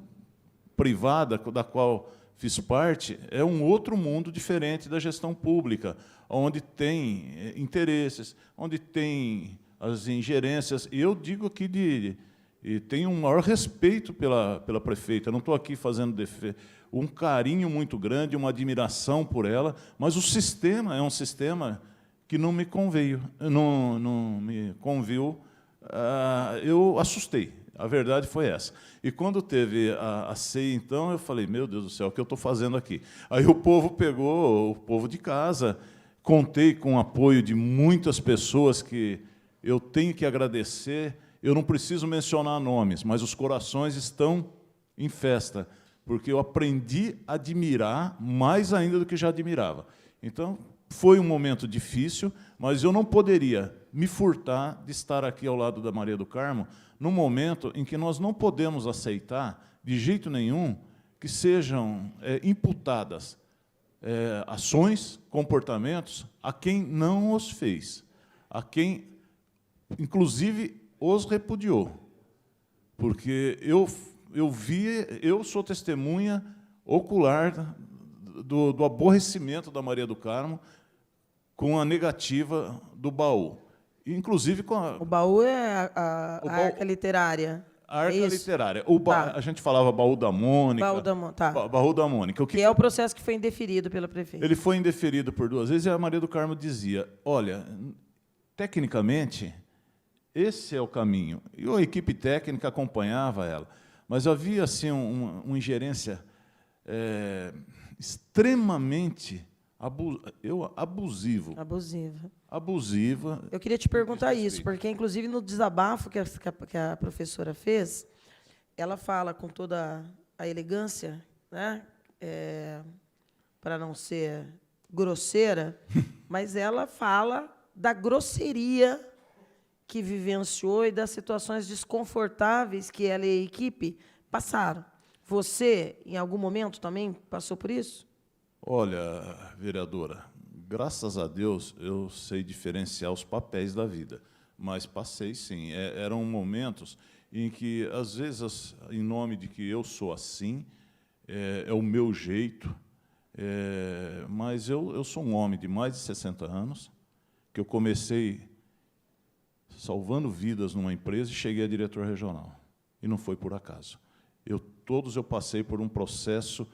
privada, da qual fiz parte, é um outro mundo diferente da gestão pública, onde tem interesses, onde tem as ingerências. E eu digo aqui e tenho um maior respeito pela prefeita. Eu não estou aqui fazendo um carinho muito grande, uma admiração por ela, mas o sistema é um sistema que não me conveio, não me conviu. Eu assustei. A verdade foi essa. E quando teve a ceia, então, eu falei, meu Deus do céu, o que eu estou fazendo aqui? Aí o povo pegou, o povo de casa, contei com o apoio de muitas pessoas que eu tenho que agradecer. Eu não preciso mencionar nomes, mas os corações estão em festa, porque eu aprendi a admirar mais ainda do que já admirava. Então, foi um momento difícil, mas eu não poderia me furtar de estar aqui ao lado da Maria do Carmo, num momento em que nós não podemos aceitar, de jeito nenhum, que sejam imputadas ações, comportamentos a quem não os fez, a quem, inclusive, os repudiou. Porque eu sou testemunha ocular do aborrecimento da Maria do Carmo com a negativa do baú. Inclusive com O baú é a arca literária. A arca literária. Tá. A gente falava baú da Mônica. Baú da Mônica, tá. Baú da Mônica. Que é o processo que foi indeferido pela prefeita. Ele foi indeferido por 2 vezes, e a Maria do Carmo dizia, olha, tecnicamente, esse é o caminho. E a equipe técnica acompanhava ela. Mas havia assim, uma ingerência extremamente abusiva. Eu queria te perguntar isso, porque, inclusive, no desabafo que a professora fez, ela fala com toda a elegância, né, para não ser grosseira, mas ela fala da grosseria que vivenciou e das situações desconfortáveis que ela e a equipe passaram. Você, em algum momento, também passou por isso? Olha, vereadora, graças a Deus eu sei diferenciar os papéis da vida, mas passei, sim. Eram momentos em que, às vezes, em nome de que eu sou assim, é o meu jeito, mas eu sou um homem de mais de 60 anos, porque eu comecei salvando vidas numa empresa e cheguei a diretor regional. E não foi por acaso. Todos eu passei por um processo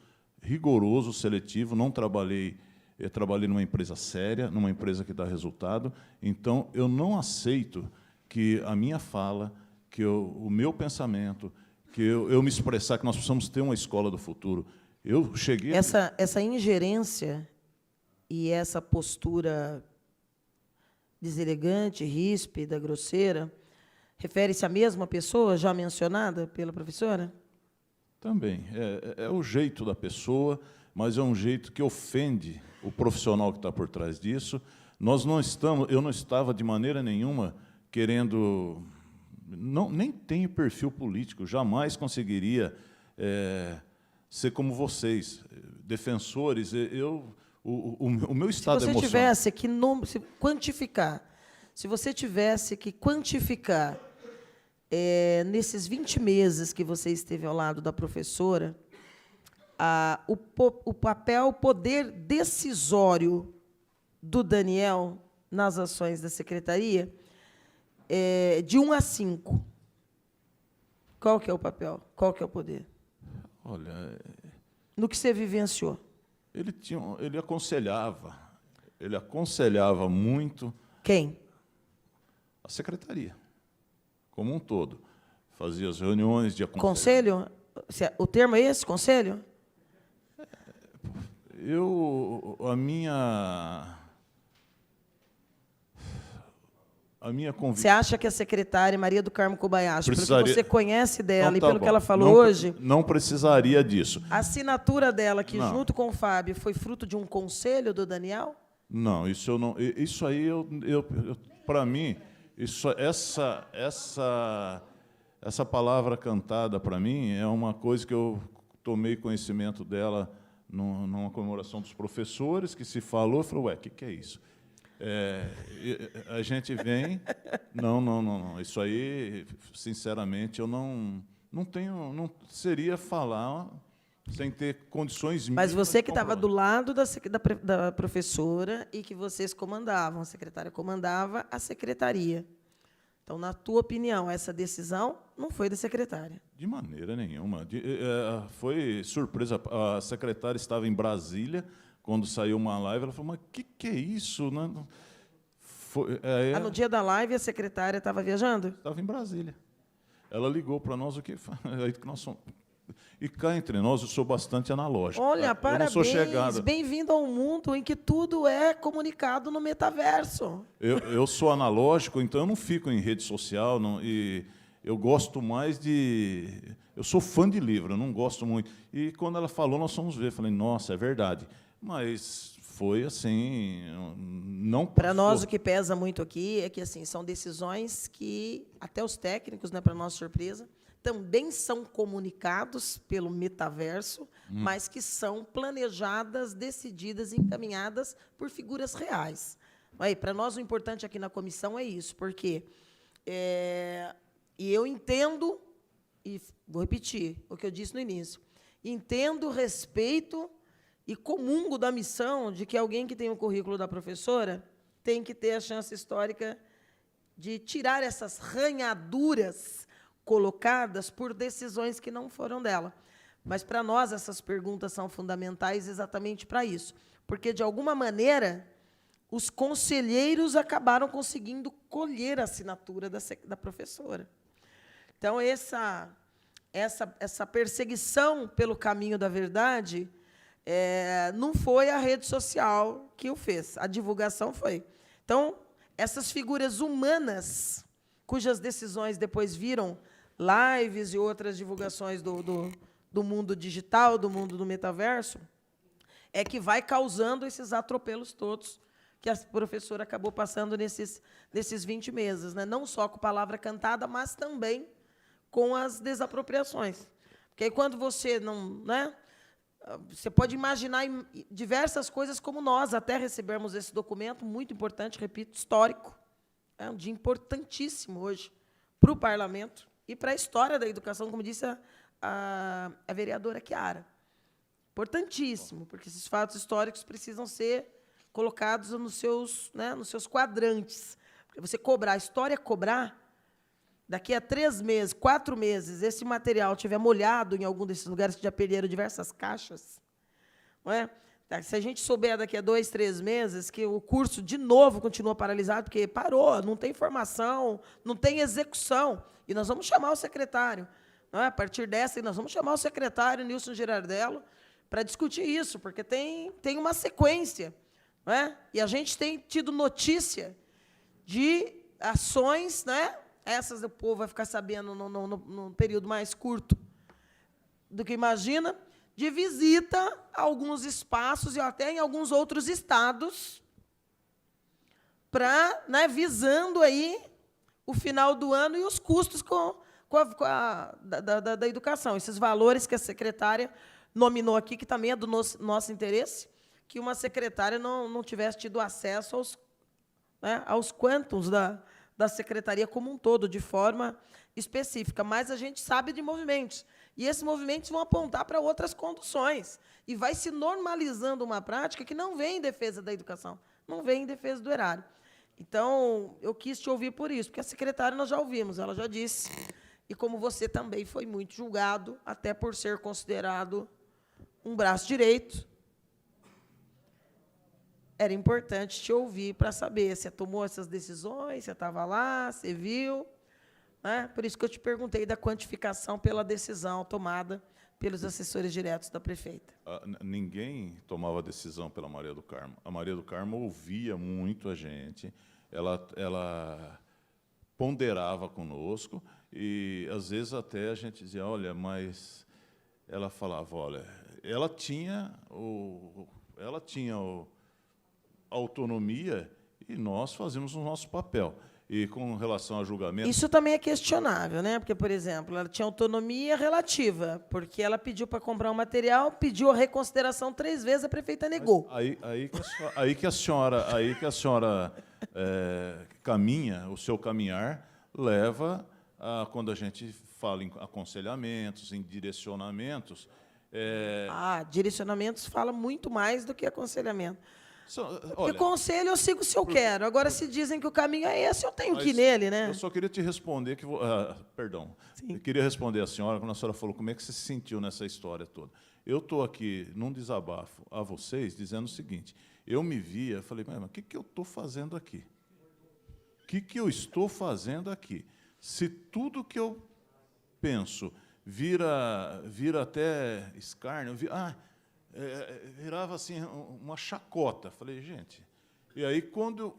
rigoroso, seletivo, não trabalhei, eu trabalhei numa empresa séria, numa empresa que dá resultado, então eu não aceito que a minha fala, o meu pensamento, que eu me expressar que nós precisamos ter uma escola do futuro. Eu cheguei... Essa ingerência e essa postura deselegante, ríspida, grosseira, refere-se à mesma pessoa já mencionada pela professora? Também. É o jeito da pessoa, mas é um jeito que ofende o profissional que está por trás disso. Eu não estava, de maneira nenhuma, querendo... nem tenho perfil político, jamais conseguiria ser como vocês, defensores. O meu estado emocional... Se você tivesse que quantificar, se você tivesse que quantificar nesses 20 meses que você esteve ao lado da professora, o papel, o poder decisório do Daniel nas ações da secretaria, de 1 a 5, qual que é o papel? Qual que é o poder? Olha... No que você vivenciou? Ele aconselhava muito... Quem? A secretaria, como um todo. Fazia as reuniões de aconselhamento. Conselho? O termo é esse, conselho? A minha convicção... Você acha que a secretária Maria do Carmo Kobayashi, pelo que você conhece dela então, e pelo bom. que ela falou hoje... Não precisaria disso. A assinatura dela, que não. junto com o Fábio, foi fruto de um conselho do Daniel? Não, isso eu não... Isso aí, para mim, essa palavra cantada, para mim, é uma coisa que eu tomei conhecimento dela numa comemoração dos professores, que se falou, eu falei, ué, o que é isso? A gente vem... Não. Isso aí, sinceramente, eu não tenho... Não seria falar sem ter condições mínimas. Mas você que estava do lado da professora e que vocês comandavam, a secretária comandava a secretaria. Então, na tua opinião, essa decisão não foi da secretária? De maneira nenhuma. Foi surpresa. A secretária estava em Brasília, quando saiu uma live, ela falou, mas o que é isso? No dia da live, a secretária estava viajando? Estava em Brasília. Ela ligou para nós, aí que nós somos... E cá entre nós, eu sou bastante analógico. Olha, parabéns, eu bem-vindo ao mundo em que tudo é comunicado no metaverso. Eu sou analógico, então eu não fico em rede social, e eu gosto mais de... Eu sou fã de livro, eu não gosto muito. E quando ela falou, nós fomos ver, falei, nossa, é verdade. Mas foi assim, não... Para nós, o que pesa muito aqui é que assim, são decisões que, até os técnicos, né, para nossa surpresa, também são comunicados pelo metaverso, mas que são planejadas, decididas, encaminhadas por figuras reais. Para nós, o importante aqui na comissão é isso, porque e eu entendo, e vou repetir o que eu disse no início, entendo, respeito e comungo da missão de que alguém que tem o currículo da professora tem que ter a chance histórica de tirar essas ranhaduras colocadas por decisões que não foram dela. Mas, para nós, essas perguntas são fundamentais exatamente para isso, porque, de alguma maneira, os conselheiros acabaram conseguindo colher a assinatura da professora. Então, essa perseguição pelo caminho da verdade não foi a rede social que o fez, a divulgação foi. Então, essas figuras humanas, cujas decisões depois viram lives e outras divulgações do mundo digital, do mundo do metaverso, é que vai causando esses atropelos todos que a professora acabou passando nesses 20 meses, né? Não só com palavra cantada, mas também com as desapropriações. Porque aí, quando você não... Né, você pode imaginar diversas coisas, como nós até recebemos esse documento, muito importante, repito, histórico. É um dia importantíssimo hoje para o Parlamento e para a história da educação, como disse a vereadora Chiara. Importantíssimo, porque esses fatos históricos precisam ser colocados nos seus, né, nos seus quadrantes. Porque você cobrar, a história é cobrar, daqui a 3 meses, 4 meses, esse material estiver molhado em algum desses lugares que já perderam diversas caixas, não é? Se a gente souber daqui a 2, 3 meses que o curso, de novo, continua paralisado, porque parou, não tem formação, não tem execução, e nós vamos chamar o secretário, não é? A partir dessa, nós vamos chamar o secretário Nilson Girardello para discutir isso, porque tem uma sequência, não é? E a gente tem tido notícia de ações, né? Essas o povo vai ficar sabendo num período mais curto do que imagina, de visita a alguns espaços e até em alguns outros estados, para, né, visando aí o final do ano e os custos da educação. Esses valores que a secretária nominou aqui, que também é do nosso interesse, que uma secretária não tivesse tido acesso aos quantums da secretaria como um todo, de forma específica. Mas a gente sabe de movimentos. E esses movimentos vão apontar para outras conduções. E vai se normalizando uma prática que não vem em defesa da educação, não vem em defesa do erário. Então, eu quis te ouvir por isso, porque a secretária nós já ouvimos, ela já disse. E como você também foi muito julgado, até por ser considerado um braço direito, era importante te ouvir para saber se você tomou essas decisões, você estava lá, você viu. Né? Por isso que eu te perguntei da quantificação pela decisão tomada pelos assessores diretos da prefeita. Ninguém tomava decisão pela Maria do Carmo. A Maria do Carmo ouvia muito a gente, ela ponderava conosco, e, às vezes, até a gente dizia, olha, mas... Ela falava, olha, ela tinha a autonomia e nós fazíamos o nosso papel. E com relação ao julgamento... Isso também é questionável, né? Porque, por exemplo, ela tinha autonomia relativa, porque ela pediu para comprar um material, pediu a reconsideração 3 vezes, a prefeita negou. Aí que a senhora caminha, o seu caminhar leva a, quando a gente fala em aconselhamentos, em direcionamentos... Direcionamentos fala muito mais do que aconselhamento. Olha, porque conselho eu sigo se eu quero. Agora, se dizem que o caminho é esse, eu tenho que ir nele, né? Eu só queria te responder que... perdão. Eu queria responder à senhora, quando a senhora falou como é que você se sentiu nessa história toda. Eu estou aqui, num desabafo a vocês, dizendo o seguinte, eu me via, falei, mas o que eu estou fazendo aqui? O que eu estou fazendo aqui? Se tudo que eu penso vira até escárnio, virava assim uma chacota. Falei, gente... E aí, quando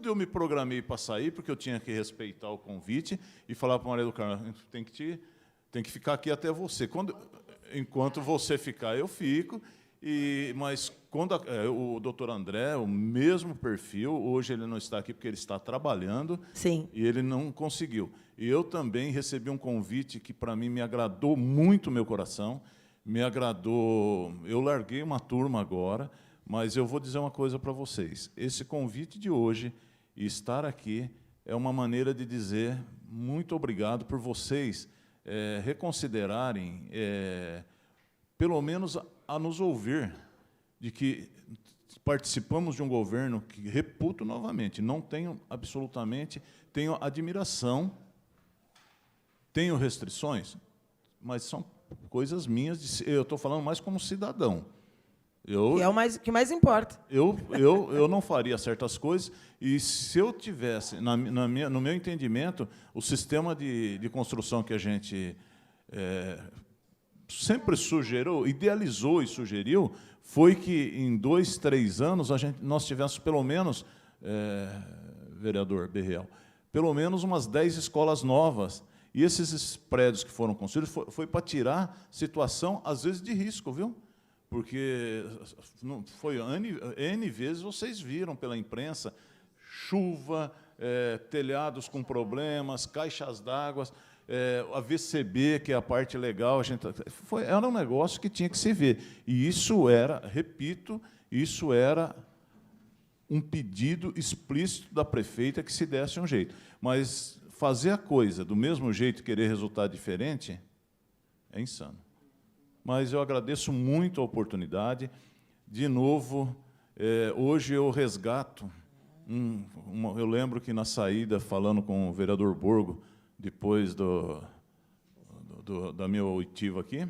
eu me programei para sair, porque eu tinha que respeitar o convite, e falar para a Maria do Carmo, tem que ficar aqui até você. Enquanto você ficar, eu fico. Mas quando o doutor André, o mesmo perfil, hoje ele não está aqui porque ele está trabalhando. Sim. E ele não conseguiu. E eu também recebi um convite que, para mim, me agradou muito o meu coração, me agradou. Eu larguei uma turma agora, mas eu vou dizer uma coisa para vocês. Esse convite de hoje, e estar aqui, é uma maneira de dizer muito obrigado por vocês reconsiderarem, pelo menos a nos ouvir, de que participamos de um governo que, reputo novamente, não tenho absolutamente, tenho admiração, tenho restrições, mas são coisas minhas, eu estou falando mais como cidadão. Que é o que mais importa. Eu não faria certas coisas, e se eu tivesse, no meu entendimento, o sistema de construção que a gente sempre sugeriu, idealizou e sugeriu, foi que em 2, 3 anos nós tivéssemos pelo menos, vereador Berriel, pelo menos umas 10 escolas novas. E esses prédios que foram construídos foi para tirar situação, às vezes, de risco, viu? Porque foi N vezes, vocês viram pela imprensa, chuva, telhados com problemas, caixas d'água, a VCB, que é a parte legal, era um negócio que tinha que se ver. E isso era, repito, isso era um pedido explícito da prefeita que se desse um jeito. Mas fazer a coisa do mesmo jeito e querer resultado diferente é insano. Mas eu agradeço muito a oportunidade. De novo, Hoje eu resgato, eu lembro que na saída, falando com o vereador Borgo, depois da minha oitiva aqui,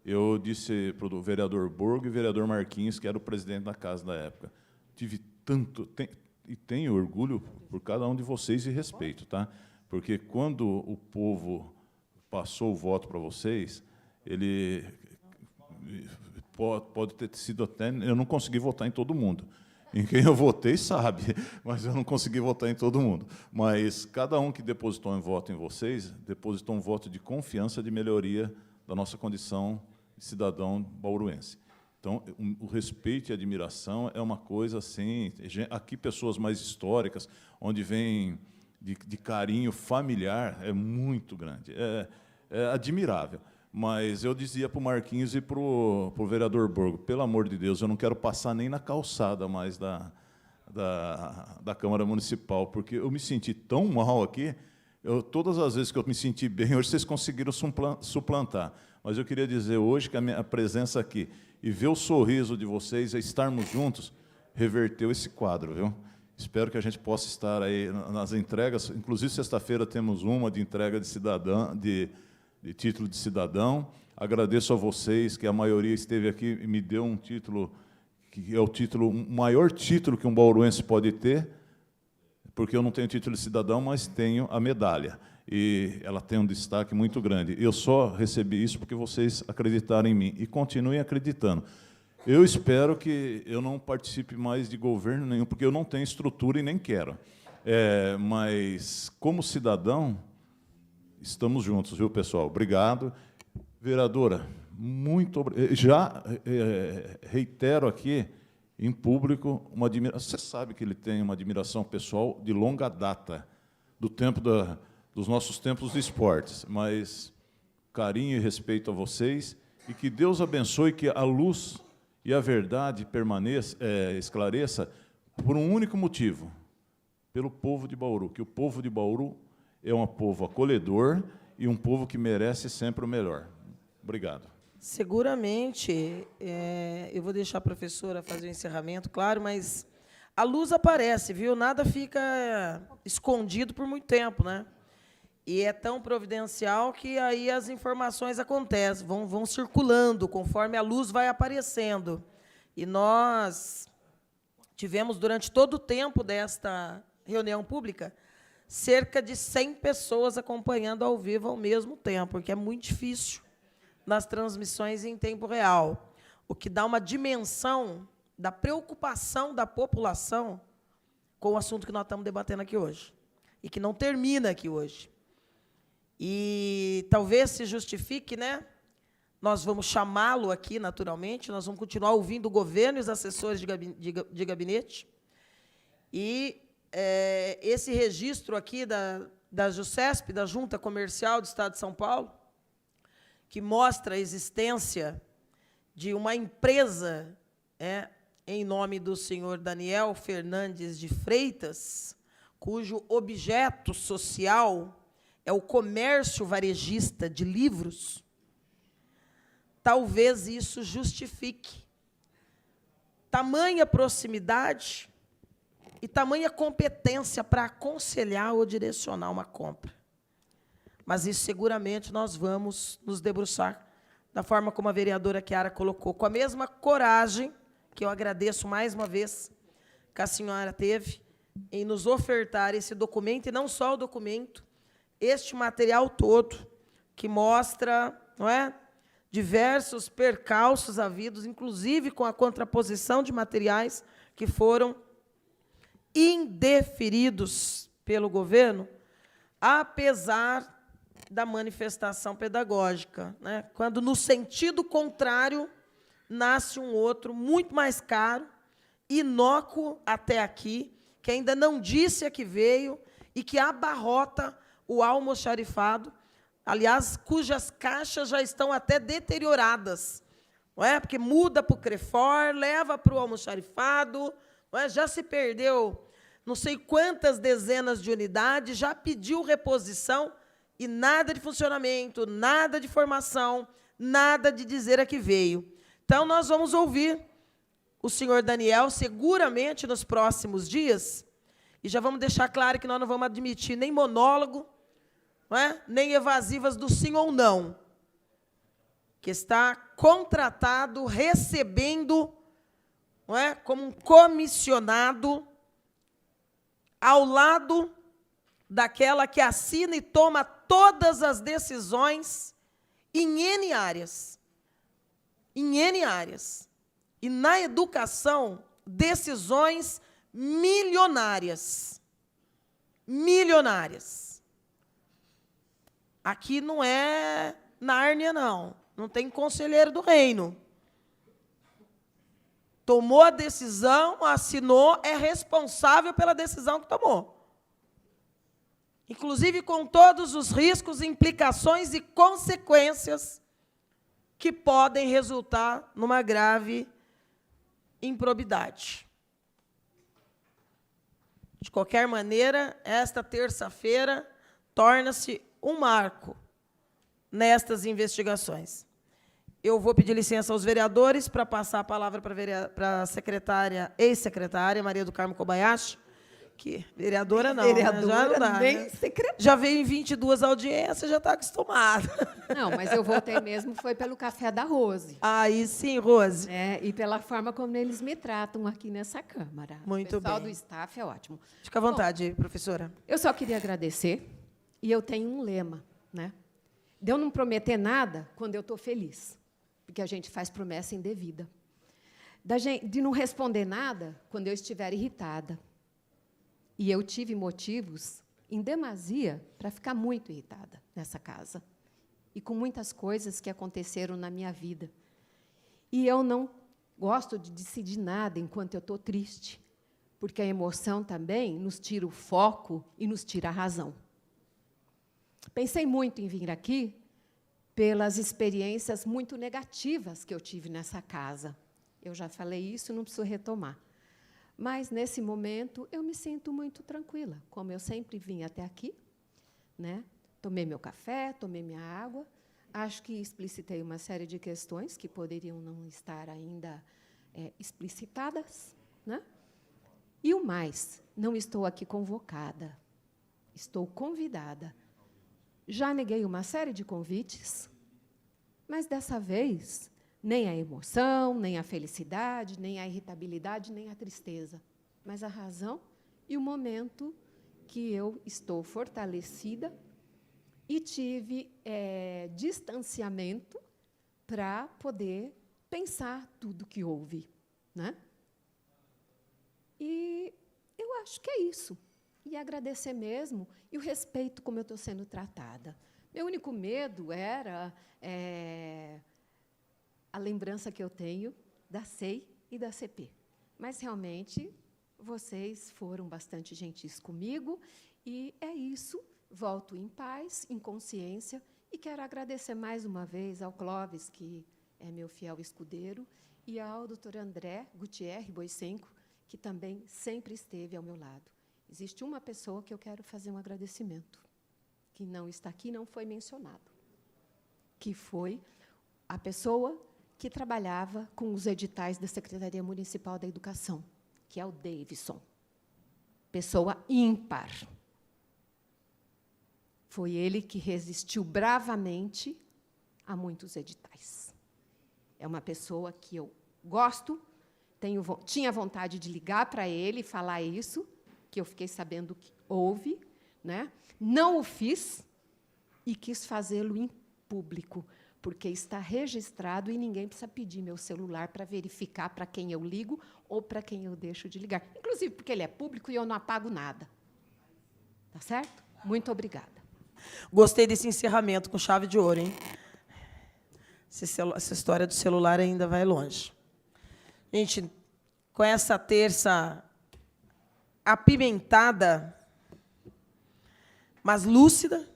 eu disse para o vereador Borgo e o vereador Marquinhos, que era o presidente da casa da época, tive e tenho orgulho por cada um de vocês e respeito, tá? Porque quando o povo passou o voto para vocês, ele pode ter sido até... Eu não consegui votar em todo mundo. Em quem eu votei, sabe, mas eu não consegui votar em todo mundo. Mas cada um que depositou um voto em vocês, depositou um voto de confiança, de melhoria da nossa condição de cidadão bauruense. Então, o respeito e a admiração é uma coisa assim... Aqui, pessoas mais históricas, onde vem de carinho familiar, é muito grande, é admirável. Mas eu dizia para o Marquinhos e para o vereador Borgo, pelo amor de Deus, eu não quero passar nem na calçada mais da Câmara Municipal, porque eu me senti tão mal aqui, todas as vezes que eu me senti bem, hoje vocês conseguiram suplantar. Mas eu queria dizer hoje que a minha presença aqui e ver o sorriso de vocês, estarmos juntos, reverteu esse quadro, viu? Espero que a gente possa estar aí nas entregas. Inclusive, sexta-feira temos uma de entrega de cidadão, de título de cidadão. Agradeço a vocês, que a maioria esteve aqui e me deu um título, que é o maior título que um bauruense pode ter, porque eu não tenho título de cidadão, mas tenho a medalha. E ela tem um destaque muito grande. Eu só recebi isso porque vocês acreditaram em mim. E continuem acreditando. Eu espero que eu não participe mais de governo nenhum, porque eu não tenho estrutura e nem quero. Mas, como cidadão, estamos juntos, viu, pessoal? Obrigado. Vereadora, muito obrigado. Já reitero aqui, em público, uma admiração. Você sabe que ele tem uma admiração pessoal de longa data, do tempo dos nossos tempos de esportes, mas carinho e respeito a vocês, e que Deus abençoe, que a luz e a verdade esclareça por um único motivo, pelo povo de Bauru, que o povo de Bauru é um povo acolhedor e um povo que merece sempre o melhor. Obrigado. Seguramente, eu vou deixar a professora fazer o encerramento, claro, mas a luz aparece, viu? Nada fica escondido por muito tempo, né? E é tão providencial que aí as informações acontecem, vão circulando conforme a luz vai aparecendo. E nós tivemos, durante todo o tempo desta reunião pública, cerca de 100 pessoas acompanhando ao vivo ao mesmo tempo, porque é muito difícil nas transmissões em tempo real, o que dá uma dimensão da preocupação da população com o assunto que nós estamos debatendo aqui hoje, e que não termina aqui hoje. E talvez se justifique, né? Nós vamos chamá-lo aqui, naturalmente, nós vamos continuar ouvindo o governo e os assessores de gabinete. E esse registro aqui da JUSESP, da Junta Comercial do Estado de São Paulo, que mostra a existência de uma empresa em nome do senhor Daniel Fernandes de Freitas, cujo objeto social é o comércio varejista de livros, talvez isso justifique tamanha proximidade e tamanha competência para aconselhar ou direcionar uma compra. Mas isso, seguramente, nós vamos nos debruçar da forma como a vereadora Chiara colocou, com a mesma coragem, que eu agradeço mais uma vez, que a senhora teve em nos ofertar esse documento, e não só o documento, este material todo, que mostra, não é, diversos percalços havidos, inclusive com a contraposição de materiais que foram indeferidos pelo governo, apesar da manifestação pedagógica, né? Quando, no sentido contrário, nasce um outro muito mais caro, inócuo até aqui, que ainda não disse a que veio e que abarrota o almoxarifado, aliás, cujas caixas já estão até deterioradas, não é? Porque muda para o Crefor, leva para o almoxarifado, não é? Já se perdeu não sei quantas dezenas de unidades, já pediu reposição e nada de funcionamento, nada de formação, nada de dizer a que veio. Então, nós vamos ouvir o senhor Daniel, seguramente nos próximos dias, e já vamos deixar claro que nós não vamos admitir nem monólogo, não é? Nem evasivas do sim ou não, que está contratado, recebendo, não é? Como um comissionado, ao lado daquela que assina e toma todas as decisões em N áreas. Em N áreas. E na educação, decisões milionárias. Milionárias. Aqui não é Nárnia, não. Não tem conselheiro do reino. Tomou a decisão, assinou, é responsável pela decisão que tomou. Inclusive com todos os riscos, implicações e consequências que podem resultar numa grave improbidade. De qualquer maneira, esta terça-feira torna-se um marco nestas investigações. Eu vou pedir licença aos vereadores para passar a palavra para a secretária, ex-secretária Maria do Carmo Kobayashi, que vereadora não, vereadora, né? Já não dá, nem né? secretária. Já veio em 22 audiências, já está acostumada. Não, mas eu voltei mesmo, foi pelo café da Rose. Aí sim, Rose. E pela forma como eles me tratam aqui nessa Câmara. Muito o pessoal bem. do staff é ótimo. Fica à vontade, professora. Eu só queria agradecer, e eu tenho um lema, né? De eu não prometer nada quando eu estou feliz, porque a gente faz promessa indevida. De não responder nada quando eu estiver irritada. E eu tive motivos, em demasia, para ficar muito irritada nessa casa. E com muitas coisas que aconteceram na minha vida. E eu não gosto de decidir nada enquanto eu estou triste, porque a emoção também nos tira o foco e nos tira a razão. Pensei muito em vir aqui pelas experiências muito negativas que eu tive nessa casa. Eu já falei isso, não preciso retomar. Mas, nesse momento, eu me sinto muito tranquila, como eu sempre vim até aqui, né? Tomei meu café, tomei minha água, acho que explicitei uma série de questões que poderiam não estar ainda explicitadas, né? E o mais, não estou aqui convocada, estou convidada. Já neguei uma série de convites, mas, dessa vez, nem a emoção, nem a felicidade, nem a irritabilidade, nem a tristeza, mas a razão e o momento que eu estou fortalecida e tive distanciamento para poder pensar tudo que houve, né? E eu acho que é isso. E agradecer mesmo, e o respeito como eu estou sendo tratada. Meu único medo era a lembrança que eu tenho da SEI e da CP. Mas, realmente, vocês foram bastante gentis comigo, e é isso. Volto em paz, em consciência, e quero agradecer mais uma vez ao Clóvis, que é meu fiel escudeiro, e ao doutor André Gutierre Boicenco, que também sempre esteve ao meu lado. Existe uma pessoa que eu quero fazer um agradecimento, que não está aqui, não foi mencionado, que foi a pessoa que trabalhava com os editais da Secretaria Municipal da Educação, que é o Davidson. Pessoa ímpar. Foi ele que resistiu bravamente a muitos editais. É uma pessoa que eu gosto, tinha vontade de ligar para ele e falar isso, que eu fiquei sabendo que houve, né? Não o fiz e quis fazê-lo em público, porque está registrado e ninguém precisa pedir meu celular para verificar para quem eu ligo ou para quem eu deixo de ligar. Inclusive porque ele é público e eu não apago nada. Tá certo? Muito obrigada. Gostei desse encerramento com chave de ouro, hein? Essa história do celular ainda vai longe. Gente, com essa terça apimentada, mas lúcida,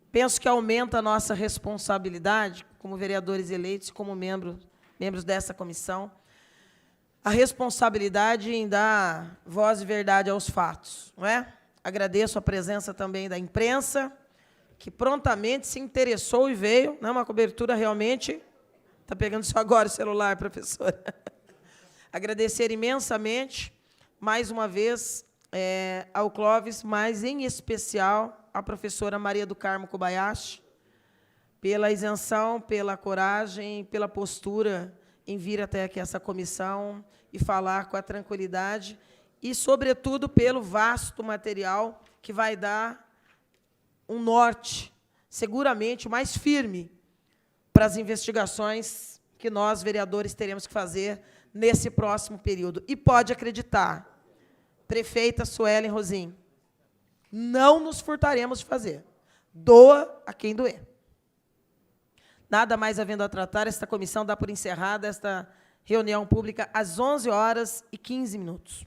penso que aumenta a nossa responsabilidade como vereadores eleitos e como membros dessa comissão, a responsabilidade em dar voz e verdade aos fatos, não é? Agradeço a presença também da imprensa, que prontamente se interessou e veio, né, uma cobertura realmente Está pegando só agora o celular, professora. Agradecer imensamente, mais uma vez, ao Clóvis, mas, em especial, à professora Maria do Carmo Kobayashi, pela isenção, pela coragem, pela postura em vir até aqui essa comissão e falar com a tranquilidade e, sobretudo, pelo vasto material que vai dar um norte, seguramente, mais firme para as investigações que nós, vereadores, teremos que fazer nesse próximo período. E pode acreditar, prefeita Suelen Rosim, não nos furtaremos de fazer. Doa a quem doer. Nada mais havendo a tratar, esta comissão dá por encerrada esta reunião pública às 11h15.